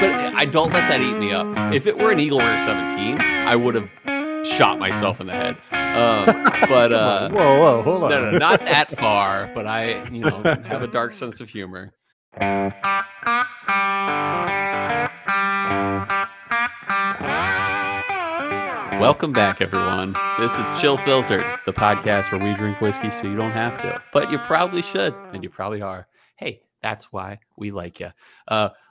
But I don't let that eat me up. If it were an Eagle Rare 17, I would have shot myself in the head. But whoa, hold on. No, not that far. But I, have a dark sense of humor. Welcome back, everyone. This is Chill Filtered, the podcast where we drink whiskey so you don't have to, but you probably should, and you probably are. Hey, that's why we like you.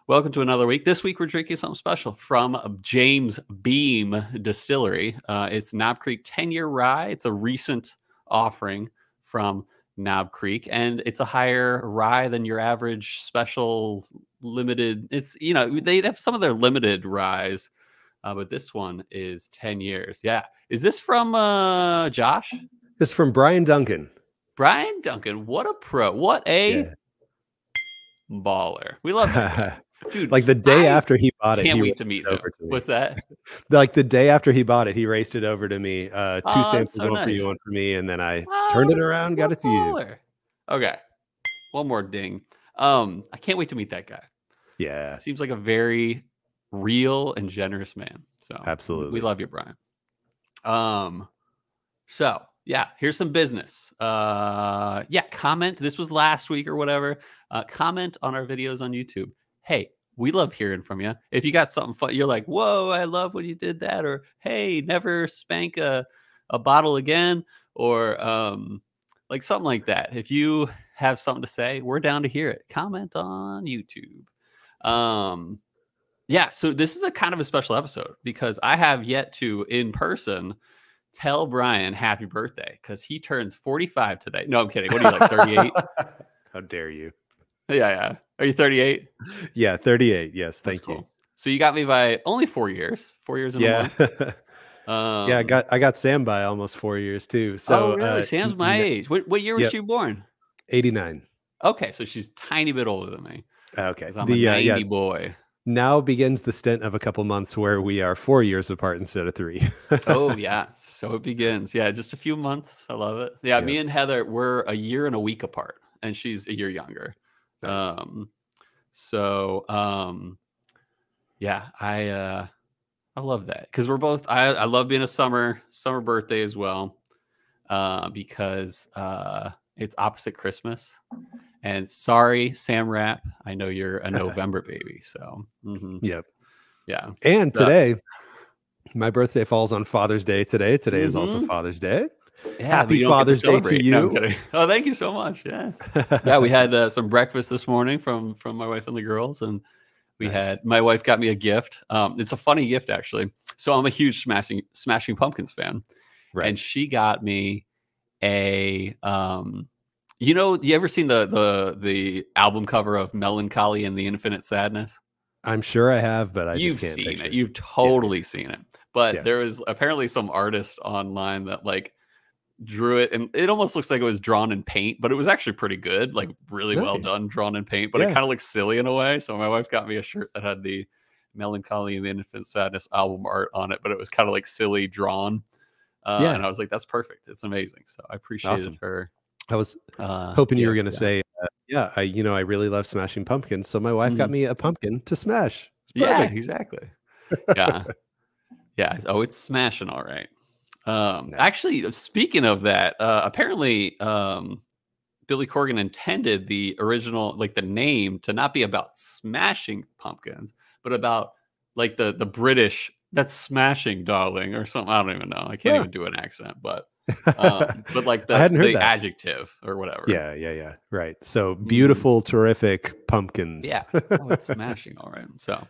Welcome to another week. This week, we're drinking something special from James Beam Distillery. It's Knob Creek 10-year Rye. It's a recent offering from Knob Creek, and it's a higher rye than your average special limited. It's, they have some of their limited ryes. But this one is 10 years. Yeah. Is this from Josh? This is from Brian Duncan. Brian Duncan. What a pro. What a baller. We love that. Dude, like the day after he bought it. Can't wait to meet him. What's that? Like the day after he bought it, he raced it over to me. Two samples, one for you, one for me. And then I turned it around, got it to you. Okay. One more ding. I can't wait to meet that guy. Yeah. Seems like a very real and generous man. So absolutely, we love you, Brian. So yeah, here's some business. Comment. This was last week or whatever. Comment on our videos on YouTube. Hey, we love hearing from you. If you got something fun, you're like, whoa, I love when you did that, or hey, never spank a bottle again, or like something like that. If you have something to say, we're down to hear it. Comment on YouTube. Yeah, so this is a kind of a special episode because I have yet to, in person, tell Brian happy birthday because he turns 45 today. No, I'm kidding. What are you, like 38? How dare you? Yeah. Are you 38? Yeah, 38. Yes, thank you. So you got me by only 4 years. 4 years and a month. Yeah, I got Sam by almost 4 years too. So really? Sam's my age. What year was she born? 89. Okay, so she's a tiny bit older than me. Okay. I'm a 90 boy. Now begins the stint of a couple months where we are 4 years apart instead of 3. Oh, yeah. So it begins. Yeah, just a few months. I love it. Yeah, me and Heather, we're a year and a week apart, and she's a year younger. Nice. I love that because we're both. I love being a summer birthday as well, because it's opposite Christmas. And sorry, Sam Rapp, I know you're a November baby. So, Yep. Yeah. And today, my birthday falls on Father's Day today. Today is also Father's Day. Yeah, happy Father's Day to you. No, I'm kidding. Oh, thank you so much. Yeah. Yeah, we had some breakfast this morning from my wife and the girls. And we had, my wife got me a gift. It's a funny gift, actually. So I'm a huge Smashing Pumpkins fan. Right. And she got me a... you ever seen the album cover of Melancholy and the Infinite Sadness? I'm sure I have, but You've just can't seen it. You've totally seen it. But there was apparently some artist online that like drew it, and it almost looks like it was drawn in paint, but it was actually pretty good, like really well done, drawn in paint. But it kind of looks silly in a way. So my wife got me a shirt that had the Melancholy and the Infinite Sadness album art on it, but it was kind of like silly drawn. And I was like, that's perfect. It's amazing. So I appreciated her. I was hoping you were going to say, I really love Smashing Pumpkins, so my wife got me a pumpkin to smash. Yeah, exactly. Yeah. Yeah. Oh, it's smashing. All right. Actually, speaking of that, apparently Billy Corgan intended the original, like the name to not be about smashing pumpkins, but about like the British, that's smashing, darling, or something. I don't even know. I can't even do an accent, but like the adjective or whatever. Yeah. Right. So beautiful, terrific pumpkins. Yeah. Oh, it's smashing. All right. So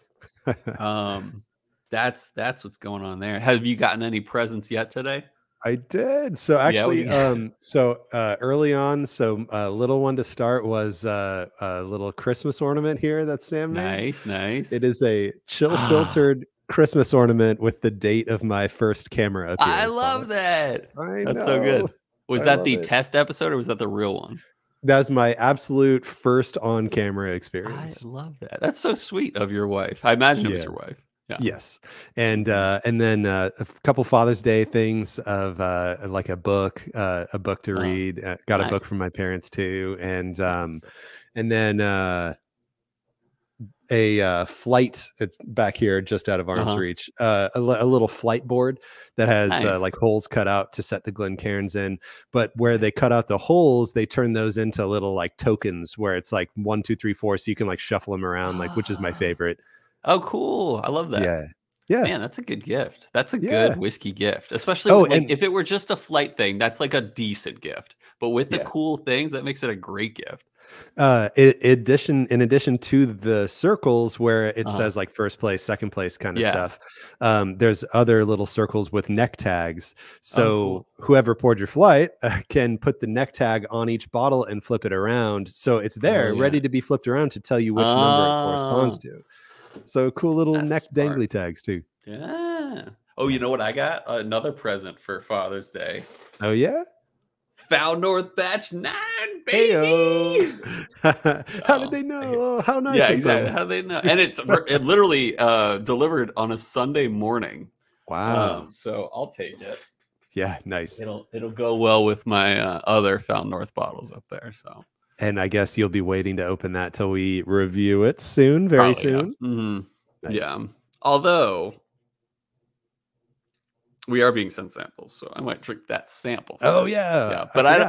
that's what's going on there. Have you gotten any presents yet today? I did. So actually, early on, a little one to start was a little Christmas ornament here that Sam made. Nice. It is a chill filtered Christmas ornament with the date of my first camera appearance. I love that. That's so good. Was that the test episode or was that the real one? That's my absolute first on camera experience. I love that. That's so sweet of your wife. I imagine it was your wife. Yeah. Yes. And then a couple Father's Day things of like a book to read. Got a book from my parents too. And then a flight. It's back here, just out of arm's reach. A little flight board that has like holes cut out to set the Glencairns in. But where they cut out the holes, they turn those into little like tokens, where it's like 1, 2, 3, 4, so you can like shuffle them around, like, which is my favorite. Oh, cool! I love that. Yeah. Yeah, man, that's a good gift. That's a good whiskey gift, especially with, like, if it were just a flight thing, that's like a decent gift. But with the cool things, that makes it a great gift. In addition to the circles where it says like first place, second place kind of stuff, there's other little circles with neck tags. So whoever poured your flight can put the neck tag on each bottle and flip it around, so it's there ready to be flipped around to tell you which number it corresponds to. So cool little neck dangly tags too. Yeah. Oh, you know what I got? Another present for Father's Day. Oh yeah. Foul North Batch 9, baby. How did they know? How nice. Yeah, exactly. How did they know? And it literally delivered on a Sunday morning. Wow. So I'll take it. Yeah, nice. It'll go well with my other Foul North bottles up there. So. And I guess you'll be waiting to open that till we review it soon, very soon. Yeah. Yeah. Although we are being sent samples, so I might drink that sample first. Oh yeah. But I'm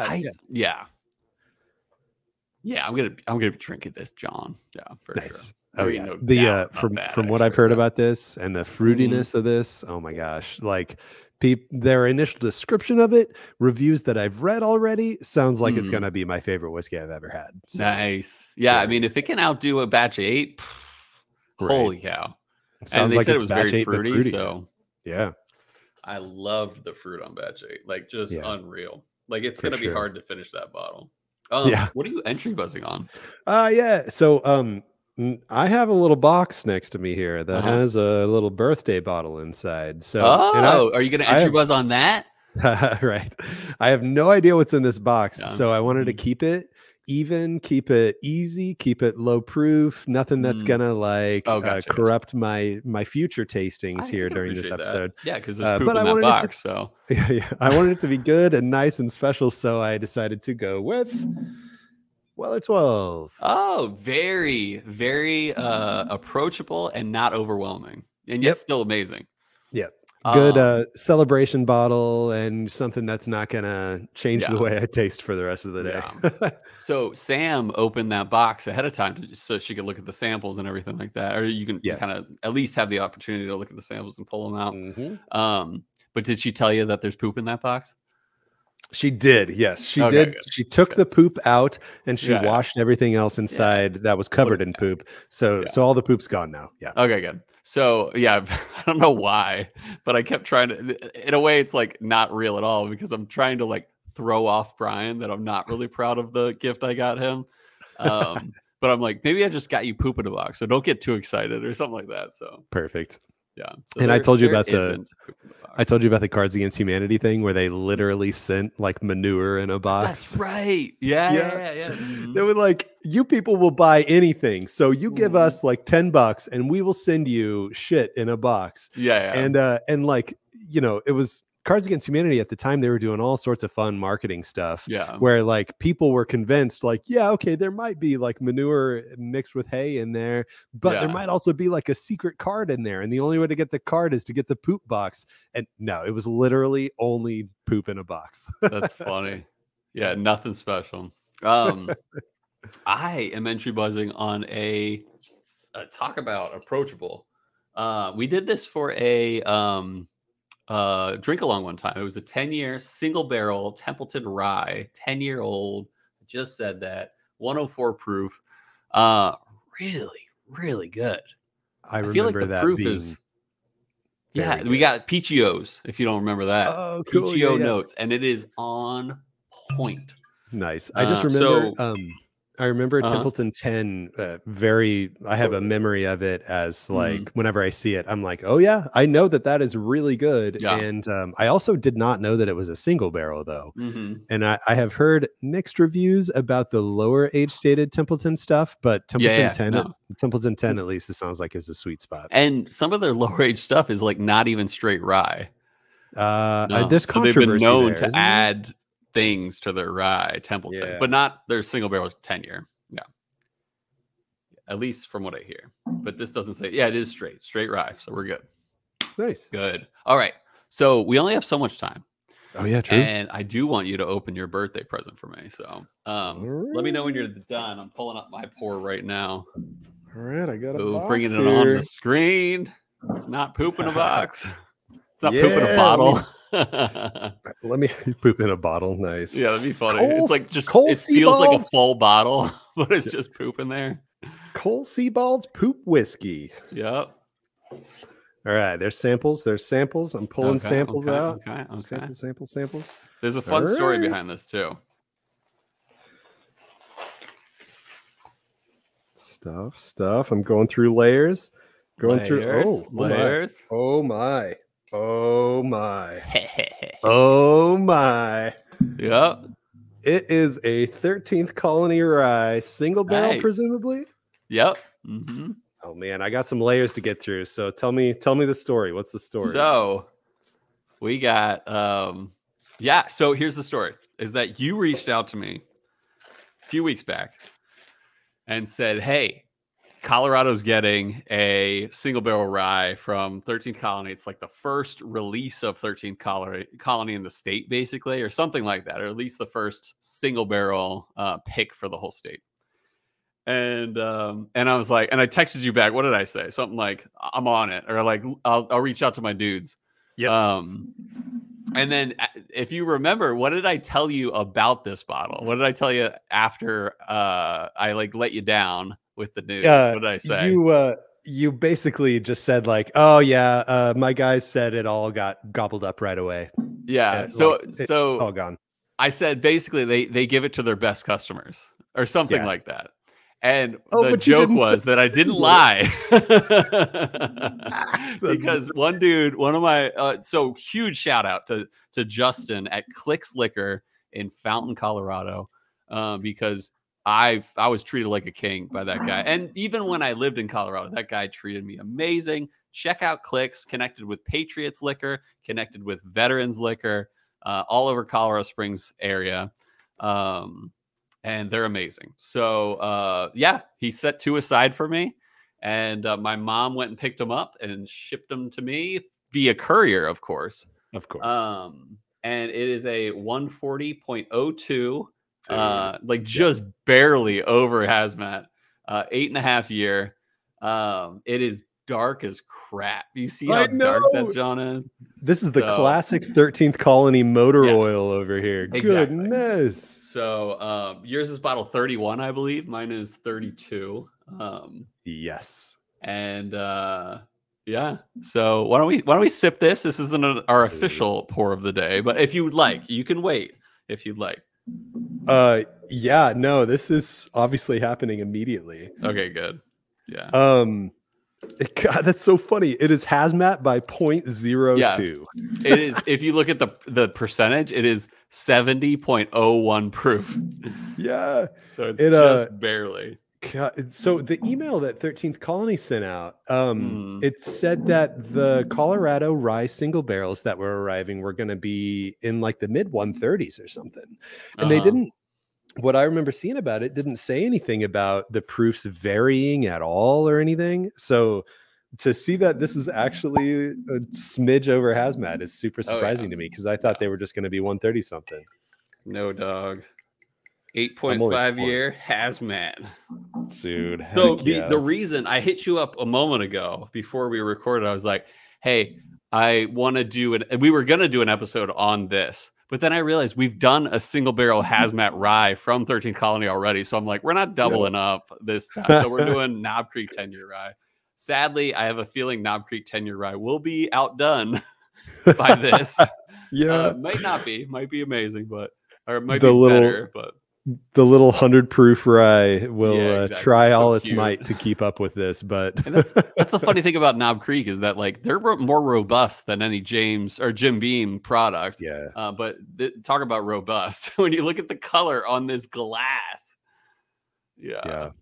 gonna be drinking this, John. Yeah, for sure. Oh yeah. From what I've heard about this and the fruitiness of this, oh my gosh, like their initial description of it, reviews that I've read already, sounds like it's gonna be my favorite whiskey I've ever had. So, nice. Yeah, I mean, if it can outdo a batch 8, holy cow. And they said it was very fruity, so yeah. I loved the fruit on batch 8, like just unreal. Like it's gonna be hard to finish that bottle. What are you entry buzzing on? So I have a little box next to me here that has a little birthday bottle inside. So are you gonna entry buzz on that? Right. I have no idea what's in this box, so I wanted to keep it even, keep it easy, keep it low proof, nothing that's gonna like corrupt my future tastings here during this episode. Yeah, because there's poop in that box. So I wanted it to be good and nice and special, so I decided to go with Weller 12. Oh, very, very approachable and not overwhelming, and yet still amazing. Yep. Good celebration bottle and something that's not gonna change the way I taste for the rest of the day. So Sam opened that box ahead of time so she could look at the samples and everything like that, or you can kind of at least have the opportunity to look at the samples and pull them out. But did she tell you that there's poop in that box? She did. Yes, she did. Good. She took the poop out and she washed everything else inside that was covered in poop. So all the poop's gone now. Yeah. Okay, good. So I don't know why, but I kept trying to, in a way it's like not real at all, because I'm trying to like throw off Brian that I'm not really proud of the gift I got him. But I'm like, maybe I just got you poop in a box, so don't get too excited or something like that. So perfect. Yeah. So and I told you about the Cards Against Humanity thing where they literally sent like manure in a box. That's right. Yeah. They were like, you people will buy anything, so you give us like $10 and we will send you shit in a box. And like, you know, it was Cards Against Humanity at the time. They were doing all sorts of fun marketing stuff where like people were convinced like, okay, there might be like manure mixed with hay in there, but there might also be like a secret card in there, and the only way to get the card is to get the poop box. And no, it was literally only poop in a box. That's funny. Yeah, nothing special. I am entry buzzing on a talk about approachable. We did this for a drink along one time. It was a 10-year single barrel Templeton Rye, 10-year-old. I just said that, 104 proof. Really good. I feel remember like the that proof being is we got Peachios, if you don't remember that. Oh, cool. Peachio notes, and it is on point. Nice. I just remember I remember Templeton 10 I have a memory of it as like whenever I see it, I'm like, oh yeah, I know that is really good. And I also did not know that it was a single barrel though. And I have heard mixed reviews about the lower age stated Templeton stuff, but Templeton 10 at least it sounds like is a sweet spot. And some of their lower age stuff is like not even straight rye. There's so they've been known to add things to their rye Templeton, but not their single barrel 10-year. At least from what I hear. but this doesn't say. Yeah, it is straight rye. So we're good. Nice. Good. All right. So we only have so much time. Oh yeah, true. And I do want you to open your birthday present for me. So let me know when you're done. I'm pulling up my pour right now. All right, I got a box bringing here. it on the screen. It's not poop in a box. It's not poop in a bottle. Let me poop in a bottle. Nice. Yeah, that'd be funny. It's like just it feels like a full bottle, but it's just poop in there. Cole Sebald's poop whiskey. Yep. All right, there's samples. I'm pulling samples out. Okay. Samples. There's a fun story behind this too. Stuff. I'm going through layers. Layers. Oh my. Yep. It is a 13th Colony Rye single barrel, presumably. Yep. Mm-hmm. Oh man, I got some layers to get through. So tell me the story. What's the story? So we got so here's the story, is that you reached out to me a few weeks back and said, hey, Colorado's getting a single barrel rye from 13th Colony. It's like the first release of 13th Colony in the state, basically, or something like that, or at least the first single barrel pick for the whole state. And I was like, and I texted you back. What did I say? Something like, I'm on it, or like, I'll reach out to my dudes. Yeah. And then if you remember, what did I tell you about this bottle? What did I tell you after I like let you down with the news? What did I say? You basically just said like, oh yeah, my guys said it all got gobbled up right away. Yeah. So all gone. I said basically they give it to their best customers or something like that. And the joke was that I didn't lie. Because one of my so huge shout out to Justin at Clicks Liquor in Fountain, Colorado, because I was treated like a king by that guy. And even when I lived in Colorado, that guy treated me amazing. Check out Clicks, connected with Patriots Liquor, connected with Veterans Liquor, all over Colorado Springs area. And they're amazing. So, he set 2 aside for me. And my mom went and picked them up and shipped them to me via courier, of course. And it is a 140.02, just barely over hazmat, 8.5 year. It is dark as crap. You see how dark that John is? This is the classic 13th Colony motor oil over here. Exactly. Goodness. So yours is bottle 31, I believe. Mine is 32. Yes. And so why don't we sip this? This isn't our official pour of the day, but if you would like, you can wait if you'd like. No, this is obviously happening immediately. Okay, good. Yeah. God, that's so funny. It is hazmat by 0.02. Yeah, it is. If you look at the percentage, it is 70.01 proof. Yeah. So it's just barely. God, so the email that 13th Colony sent out, it said that the Colorado rye single barrels that were arriving were going to be in like the mid 130s or something. And they didn't, what I remember seeing about it didn't say anything about the proofs varying at all or anything. So to see that this is actually a smidge over hazmat is super surprising to me, because I thought they were just going to be 130 something. No, dog. 8.5 year hazmat. Dude. So the reason I hit you up a moment ago before we recorded, I was like, hey, I want to we were going to do an episode on this. But then I realized we've done a single barrel hazmat rye from 13th Colony already. So I'm like, we're not doubling up this time. So we're doing Knob Creek 10-year rye. Sadly, I have a feeling Knob Creek 10-year rye will be outdone by this. Might not be. Might be amazing, or it might be better. But the little 100 proof rye will try all its might to keep up with this. But and that's the funny thing about Knob Creek is that like they're more robust than any James or Jim Beam product. Yeah. But talk about robust when you look at the color on this glass. Yeah.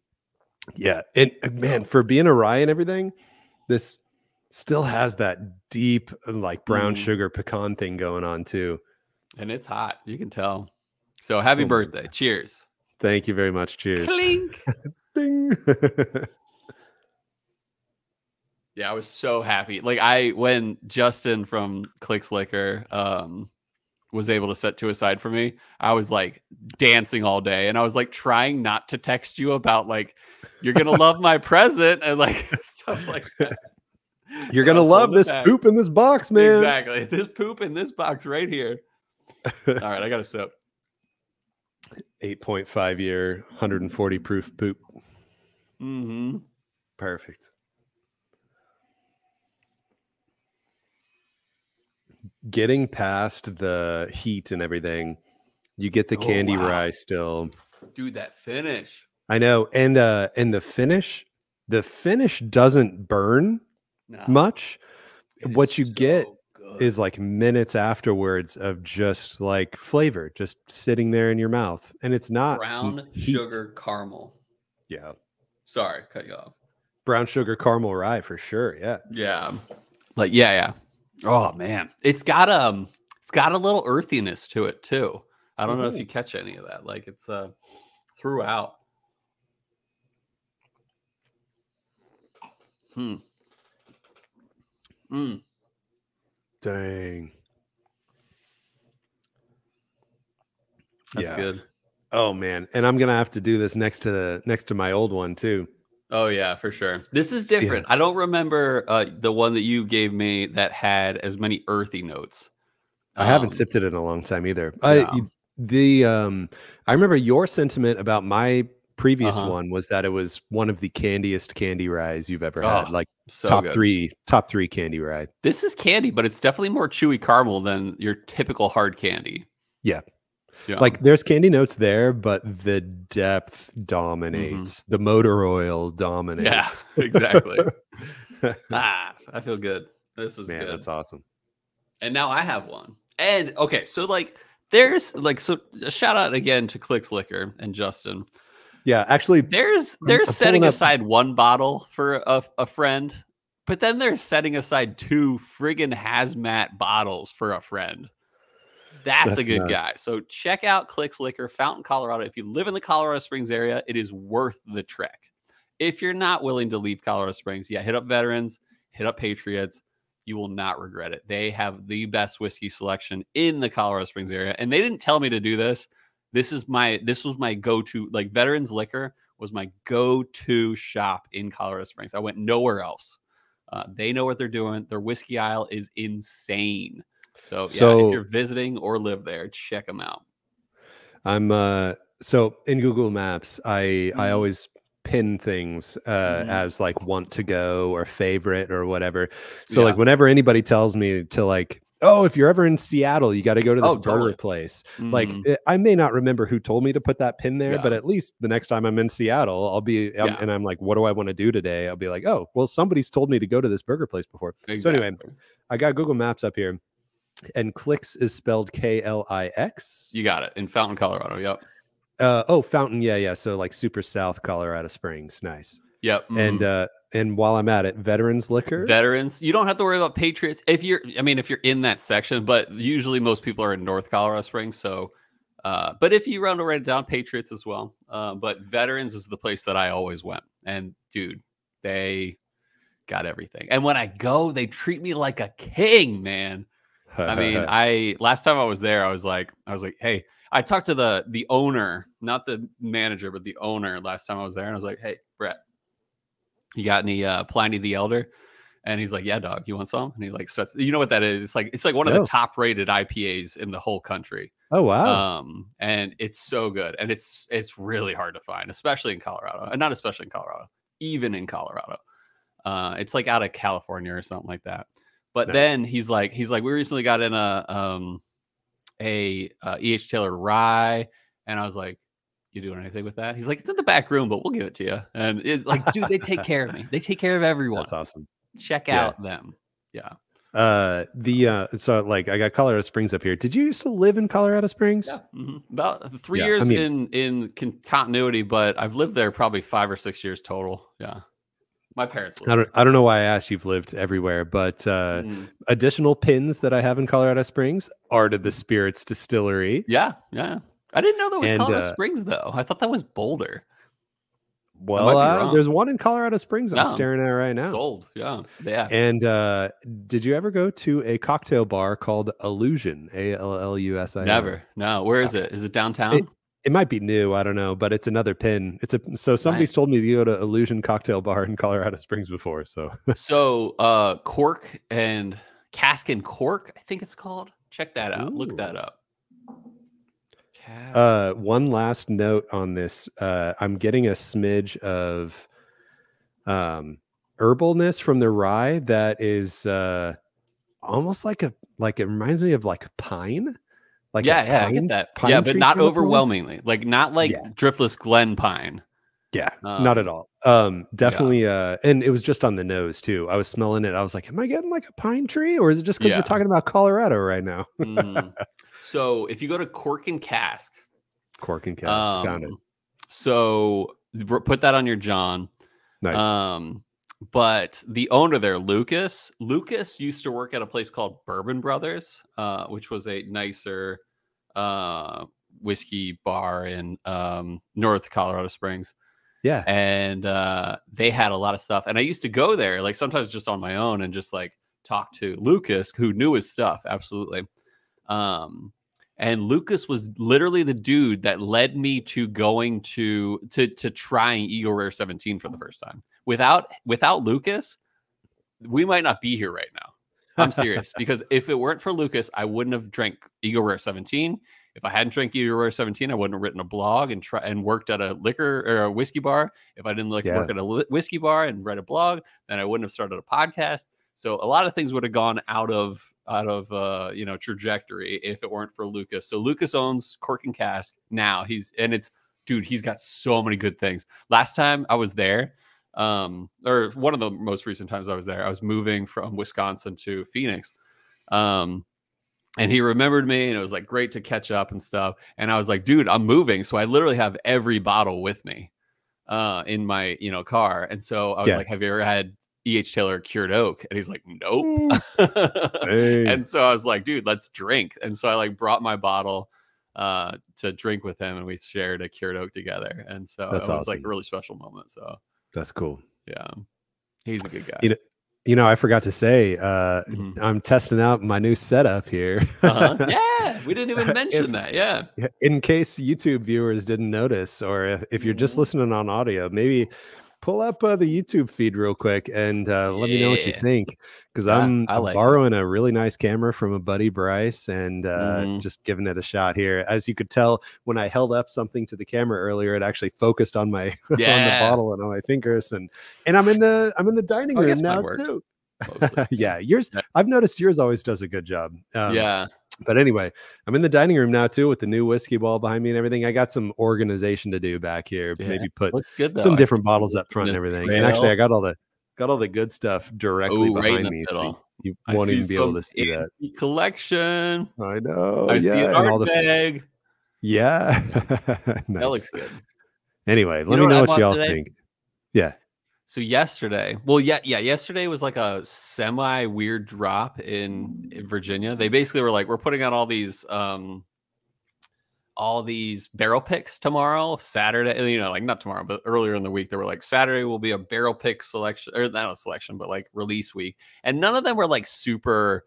And man, for being a rye and everything, this still has that deep like brown sugar pecan thing going on too. And it's hot. You can tell. So happy birthday. Cheers. Thank you very much. Cheers. Clink. Ding. Yeah, I was so happy. Like when Justin from Clicks Liquor was able to set 2 aside for me, I was like dancing all day, and I was like trying not to text you about like you're gonna love my present and like stuff like that. You're gonna love this poop in this box, man. Exactly, this poop in this box right here. All right, I got a sip. 8.5 year, 140 proof poop. Mm-hmm. Perfect. Getting past the heat and everything, you get the candy rye still. Dude, that finish. I know. And the finish doesn't burn much. What you get is like minutes afterwards of just like flavor just sitting there in your mouth. And it's not brown sugar caramel. Yeah. Sorry, cut you off. Brown sugar caramel rye for sure. Yeah. Yeah. Like, yeah. Oh man. It's got a little earthiness to it too. I don't know if you catch any of that. Like it's throughout. Dang. That's good. Oh man. And I'm gonna have to do this next to my old one too. Oh yeah, for sure. This is different. I don't remember the one that you gave me that had as many earthy notes. I haven't sipped it in a long time either. I remember your sentiment about my previous one was that it was one of the candiest candy ryes you've ever had. Like so top three candy rye. This is candy, but it's definitely more chewy caramel than your typical hard candy. Yeah. Like there's candy notes there, but the depth dominates. The motor oil dominates. Yeah, exactly. I feel good. This is good. That's awesome. And now I have one. And okay, so like there's like a shout out again to Clicks Liquor and Justin. Yeah, actually they're setting aside one bottle for a friend, but then they're setting aside 2 friggin' hazmat bottles for a friend. That's a good guy. So check out Clicks Liquor, Fountain, Colorado. If you live in the Colorado Springs area, it is worth the trek. If you're not willing to leave Colorado Springs, hit up Veterans, hit up Patriots. You will not regret it. They have the best whiskey selection in the Colorado Springs area. And they didn't tell me to do this. This was my go-to, like Veterans Liquor was my go-to shop in Colorado Springs. I went nowhere else. They know what they're doing. Their whiskey aisle is insane. So if you're visiting or live there, check them out. I'm so in Google Maps, I always pin things as like want to go or favorite or whatever. So like whenever anybody tells me to like, oh, if you're ever in Seattle, you got to go to this burger place. Like I may not remember who told me to put that pin there, but at least the next time I'm in Seattle, I'll be and I'm like, what do I want to do today? I'll be like, oh, well, somebody's told me to go to this burger place before. So anyway, I got Google Maps up here. And Clicks is spelled Klix. You got it. In Fountain, Colorado. Yep. Fountain. Yeah. So like super south Colorado Springs. Nice. Yep. And while I'm at it, Veterans Liquor. Veterans. You don't have to worry about Patriots if you're in that section, but usually most people are in North Colorado Springs. So, but if you run to write it down, Patriots as well. But Veterans is the place that I always went. And dude, they got everything. And when I go, they treat me like a king, man. I mean, last time I was there, I was like, hey, I talked to the owner, not the manager, but the owner last time I was there. And I was like, hey, Brett, you got any Pliny the Elder? And he's like, yeah, dog, you want some? And he like sets, you know what that is? It's like one of the top rated IPAs in the whole country. Oh, wow. And it's so good. And it's really hard to find, especially in Colorado, and not especially in Colorado, even in Colorado. It's like out of California or something like that. But then he's like, we recently got in a E.H. 10yr Rye, and I was like, you doing anything with that? He's like, it's in the back room, but we'll give it to you. And it's like, dude, they take care of me. They take care of everyone. That's awesome. Check out them. Yeah. So like I got Colorado Springs up here. Did you used to live in Colorado Springs? Yeah. About 3 years in continuity, but I've lived there probably 5 or 6 years total. Yeah. My parents live I don't know why I asked. You've lived everywhere, but additional pins that I have in Colorado Springs are to the Spirits Distillery. Yeah. I didn't know that was Colorado Springs though. I thought that was Boulder. Well, there's one in Colorado Springs I'm staring at right now. Sold. Yeah. Yeah. And did you ever go to a cocktail bar called Illusion? ALLUSION? Never. No. Where is it? Is it downtown? It might be new. I don't know, but it's another pin. So somebody's told me to go to Illusion Cocktail Bar in Colorado Springs before. So Cork and Cask and Cork, I think it's called. Check that out. Ooh. Look that up. One last note on this. I'm getting a smidge of herbalness from the rye that is almost like it reminds me of like pine. Like I get that. Yeah, but not overwhelmingly. Like not like Driftless Glen pine. Yeah, not at all. Definitely. And it was just on the nose too. I was smelling it. I was like, am I getting like a pine tree, or is it just because we're talking about Colorado right now? So if you go to Cork and Cask, found it. So put that on your John. Nice. But the owner there, Lucas used to work at a place called Bourbon Brothers, which was a nicer whiskey bar in North Colorado Springs. Yeah. And they had a lot of stuff. And I used to go there, like sometimes just on my own and just like talk to Lucas, who knew his stuff. Absolutely. And Lucas was literally the dude that led me to going to trying Eagle Rare 17 for the first time. Without Lucas, we might not be here right now. I'm serious, because if it weren't for Lucas, I wouldn't have drank Eagle Rare 17. If I hadn't drank Eagle Rare 17, I wouldn't have written a blog and worked at a liquor or a whiskey bar. If I didn't work at a whiskey bar and write a blog, then I wouldn't have started a podcast. So a lot of things would have gone out of trajectory if it weren't for Lucas. So Lucas owns Cork and Cask now. He's got so many good things. Last time I was there, or one of the most recent times I was there, I was moving from Wisconsin to Phoenix. And he remembered me, and it was like great to catch up and stuff. And I was like, dude, I'm moving. So I literally have every bottle with me in my car. And so I was like, have you ever had E.H. Taylor Cured Oak? And he's like, nope. And so I was like, dude, let's drink. And so I like brought my bottle to drink with him, and we shared a Cured Oak together. And so it was like a really special moment. So that's cool. Yeah, he's a good guy. I forgot to say, I'm testing out my new setup here. Yeah, we didn't even mention that. Yeah. In case YouTube viewers didn't notice, or if you're just listening on audio, maybe pull up the YouTube feed real quick and let me know what you think, because I'm borrowing a really nice camera from a buddy, Bryce, and just giving it a shot here. As you could tell, when I held up something to the camera earlier, it actually focused on my on the bottle and on my fingers, and I'm in the dining room now too. Yeah, yours. I've noticed yours always does a good job. But anyway, I'm in the dining room now too with the new whiskey wall behind me and everything. I got some organization to do back here. Maybe put some different bottles up front and everything. And actually, I got all the good stuff directly behind me. So you won't even be able to see that collection. I know. I see an art bag. Yeah, nice. That looks good. Anyway, let me know what y'all think. Yeah. So yesterday, yesterday was like a semi weird drop in Virginia. They basically were like, we're putting out all these barrel picks tomorrow, Saturday, like not tomorrow, but earlier in the week, they were like, Saturday will be a barrel pick selection, or not a selection, but like release week. And none of them were like super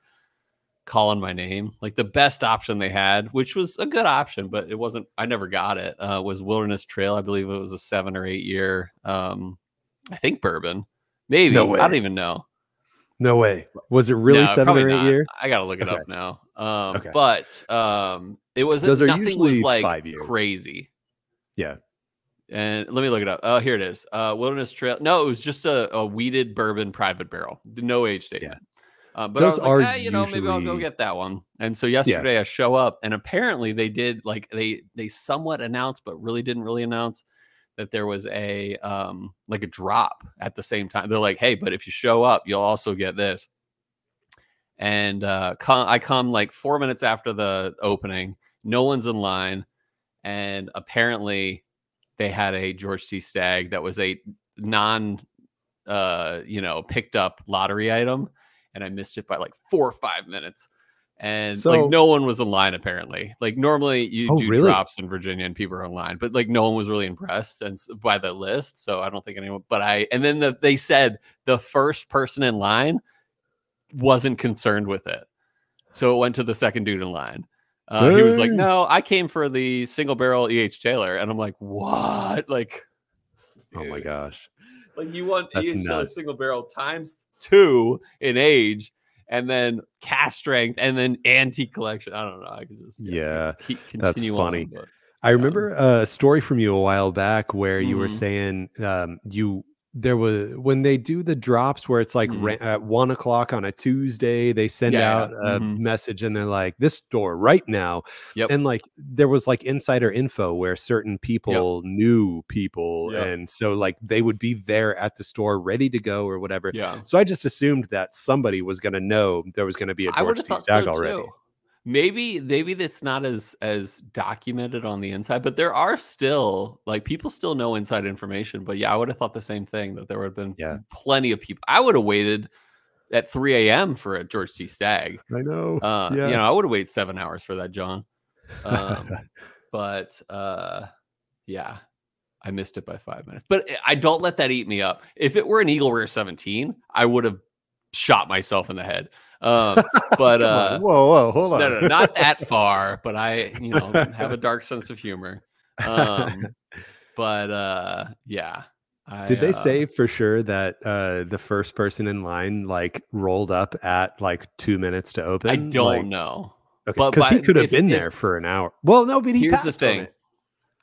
calling my name. Like the best option they had, which was a good option, but it wasn't, I never got it, was Wilderness Trail. I believe it was a 7 or 8 year, I think bourbon, maybe. No way. I don't even know. No way. Was it really 7 or 8 year? I gotta look it up now. But it was nothing was like 5 years. Crazy. Yeah. And let me look it up. Oh, here it is. Wilderness Trail. No, it was just a wheated bourbon private barrel. No age statement. But those I was like, usually... maybe I'll go get that one. And so yesterday I show up, and apparently they did like they somewhat announced, but really didn't really announce that there was a like a drop at the same time. They're like, hey, but if you show up, you'll also get this. And I come like 4 minutes after the opening. No one's in line. And apparently they had a George T. Stagg that was a picked up lottery item. And I missed it by like 4 or 5 minutes. And like no one was in line apparently. Like normally you do drops in Virginia and people are in line, but like no one was really impressed by the list. So I don't think anyone. But and then they said the first person in line wasn't concerned with it, so it went to the second dude in line. He was like, "No, I came for the single barrel E.H. Taylor," and I'm like, "What?" Like, dude, oh my gosh! Like you want E.H. Taylor single barrel ×2 in age. And then cast strength, and then antique collection. I don't know. I can just continue. That's funny. On, but, I remember a story from you a while back where you were saying there was when they do the drops where it's like at 1 o'clock on a Tuesday, they send out a message and they're like, "This store right now," and like there was like insider info where certain people knew people, and so like they would be there at the store ready to go or whatever. So I just assumed that somebody was going to know there was going to be a George T. Stagg already. Too. Maybe that's not as documented on the inside, but there are still like people still know inside information. But yeah, I would have thought the same thing, that there would have been plenty of people. I would have waited at 3 a.m. for a George T. Stagg. I know. You know, I would have waited 7 hours for that, John. But yeah, I missed it by 5 minutes. But I don't let that eat me up. If it were an Eagle Rare 17, I would have shot myself in the head. But whoa, hold on. No, not that far, but I, have a dark sense of humor. But yeah. Did they say for sure that the first person in line like rolled up at like 2 minutes to open? I don't know. Okay, because he could have been there for an hour. Well, no, but he here's passed the thing. on it.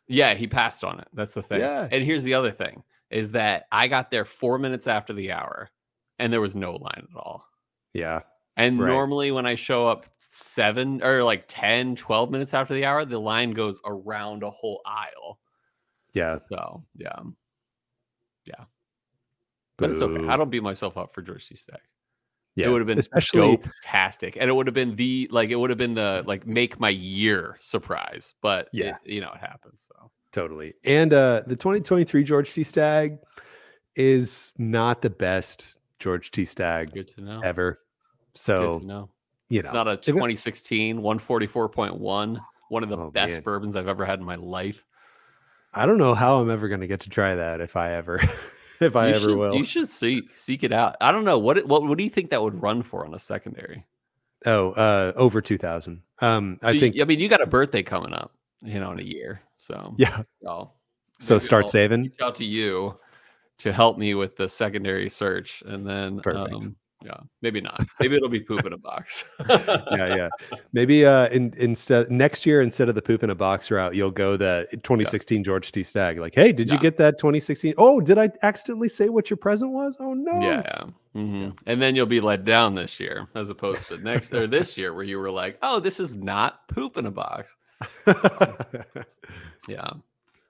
Yeah, he passed on it. That's the thing. Yeah. And here's the other thing is that I got there 4 minutes after the hour and there was no line at all. Yeah. And normally when I show up 7 or like 10, 12 minutes after the hour, the line goes around a whole aisle. Yeah. So, yeah. But it's okay. I don't beat myself up for George T. Stagg. Yeah. It would have been dope-tastic. And it would have been the make my year surprise. But it happens. So totally. And the 2023 George T. Stagg is not the best George T. Stagg ever. So it's not a 2016 144.1, one of the best bourbons I've ever had in my life. I don't know how I'm ever going to get to try that if I ever will. You should seek it out. I don't know what do you think that would run for on a secondary? Over 2,000. I think. I mean, you got a birthday coming up, in a year. So so start saving. Reach out to you to help me with the secondary search, and then yeah, maybe not. Maybe it'll be poop in a box. yeah. Maybe instead next year, instead of the poop in a box route, you'll go the 2016 George T. Stagg. Like, hey, did you get that 2016? Oh, did I accidentally say what your present was? Oh no. Yeah. And then you'll be let down this year, as opposed to this year where you were like, oh, this is not poop in a box. Yeah.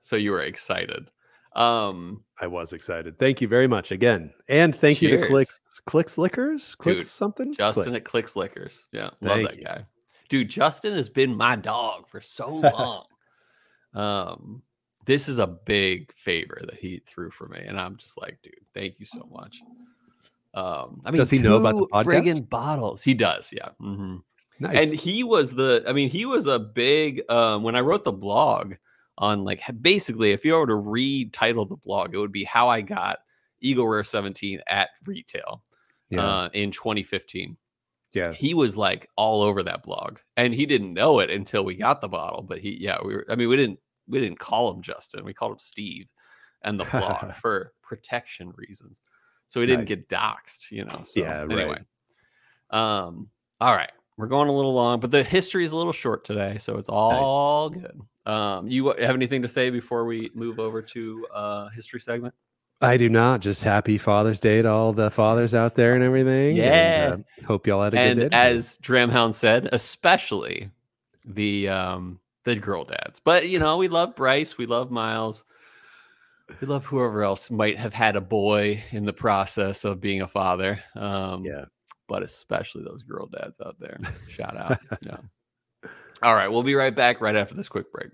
So you were excited. I was excited. Thank you very much again. And thank you to Clicks Liquors. Clicks something? Justin at Clicks Liquors. Yeah. Love that guy. Dude, Justin has been my dog for so long. This is a big favor that he threw for me. And I'm just like, dude, thank you so much. I mean, does he know about the podcast? Friggin' bottles. He does, yeah. Nice. And he was a big when I wrote the blog on basically if you were to retitle the blog, it would be how I got Eagle Rare 17 at retail in 2015. Yeah. He was like all over that blog and he didn't know it until we got the bottle. But we didn't call him Justin. We called him Steve and the blog for protection reasons. So he didn't get doxxed, So anyway. All right. We're going a little long, but the history is a little short today, so it's all good. You have anything to say before we move over to history segment? I do not. Just happy Father's Day to all the fathers out there and everything. Yeah. And, hope y'all had a good day. And as Dramhound said, especially the girl dads. But we love Bryce, we love Miles, we love whoever else might have had a boy in the process of being a father. But especially those girl dads out there. Shout out. Yeah. All right. We'll be right back right after this quick break.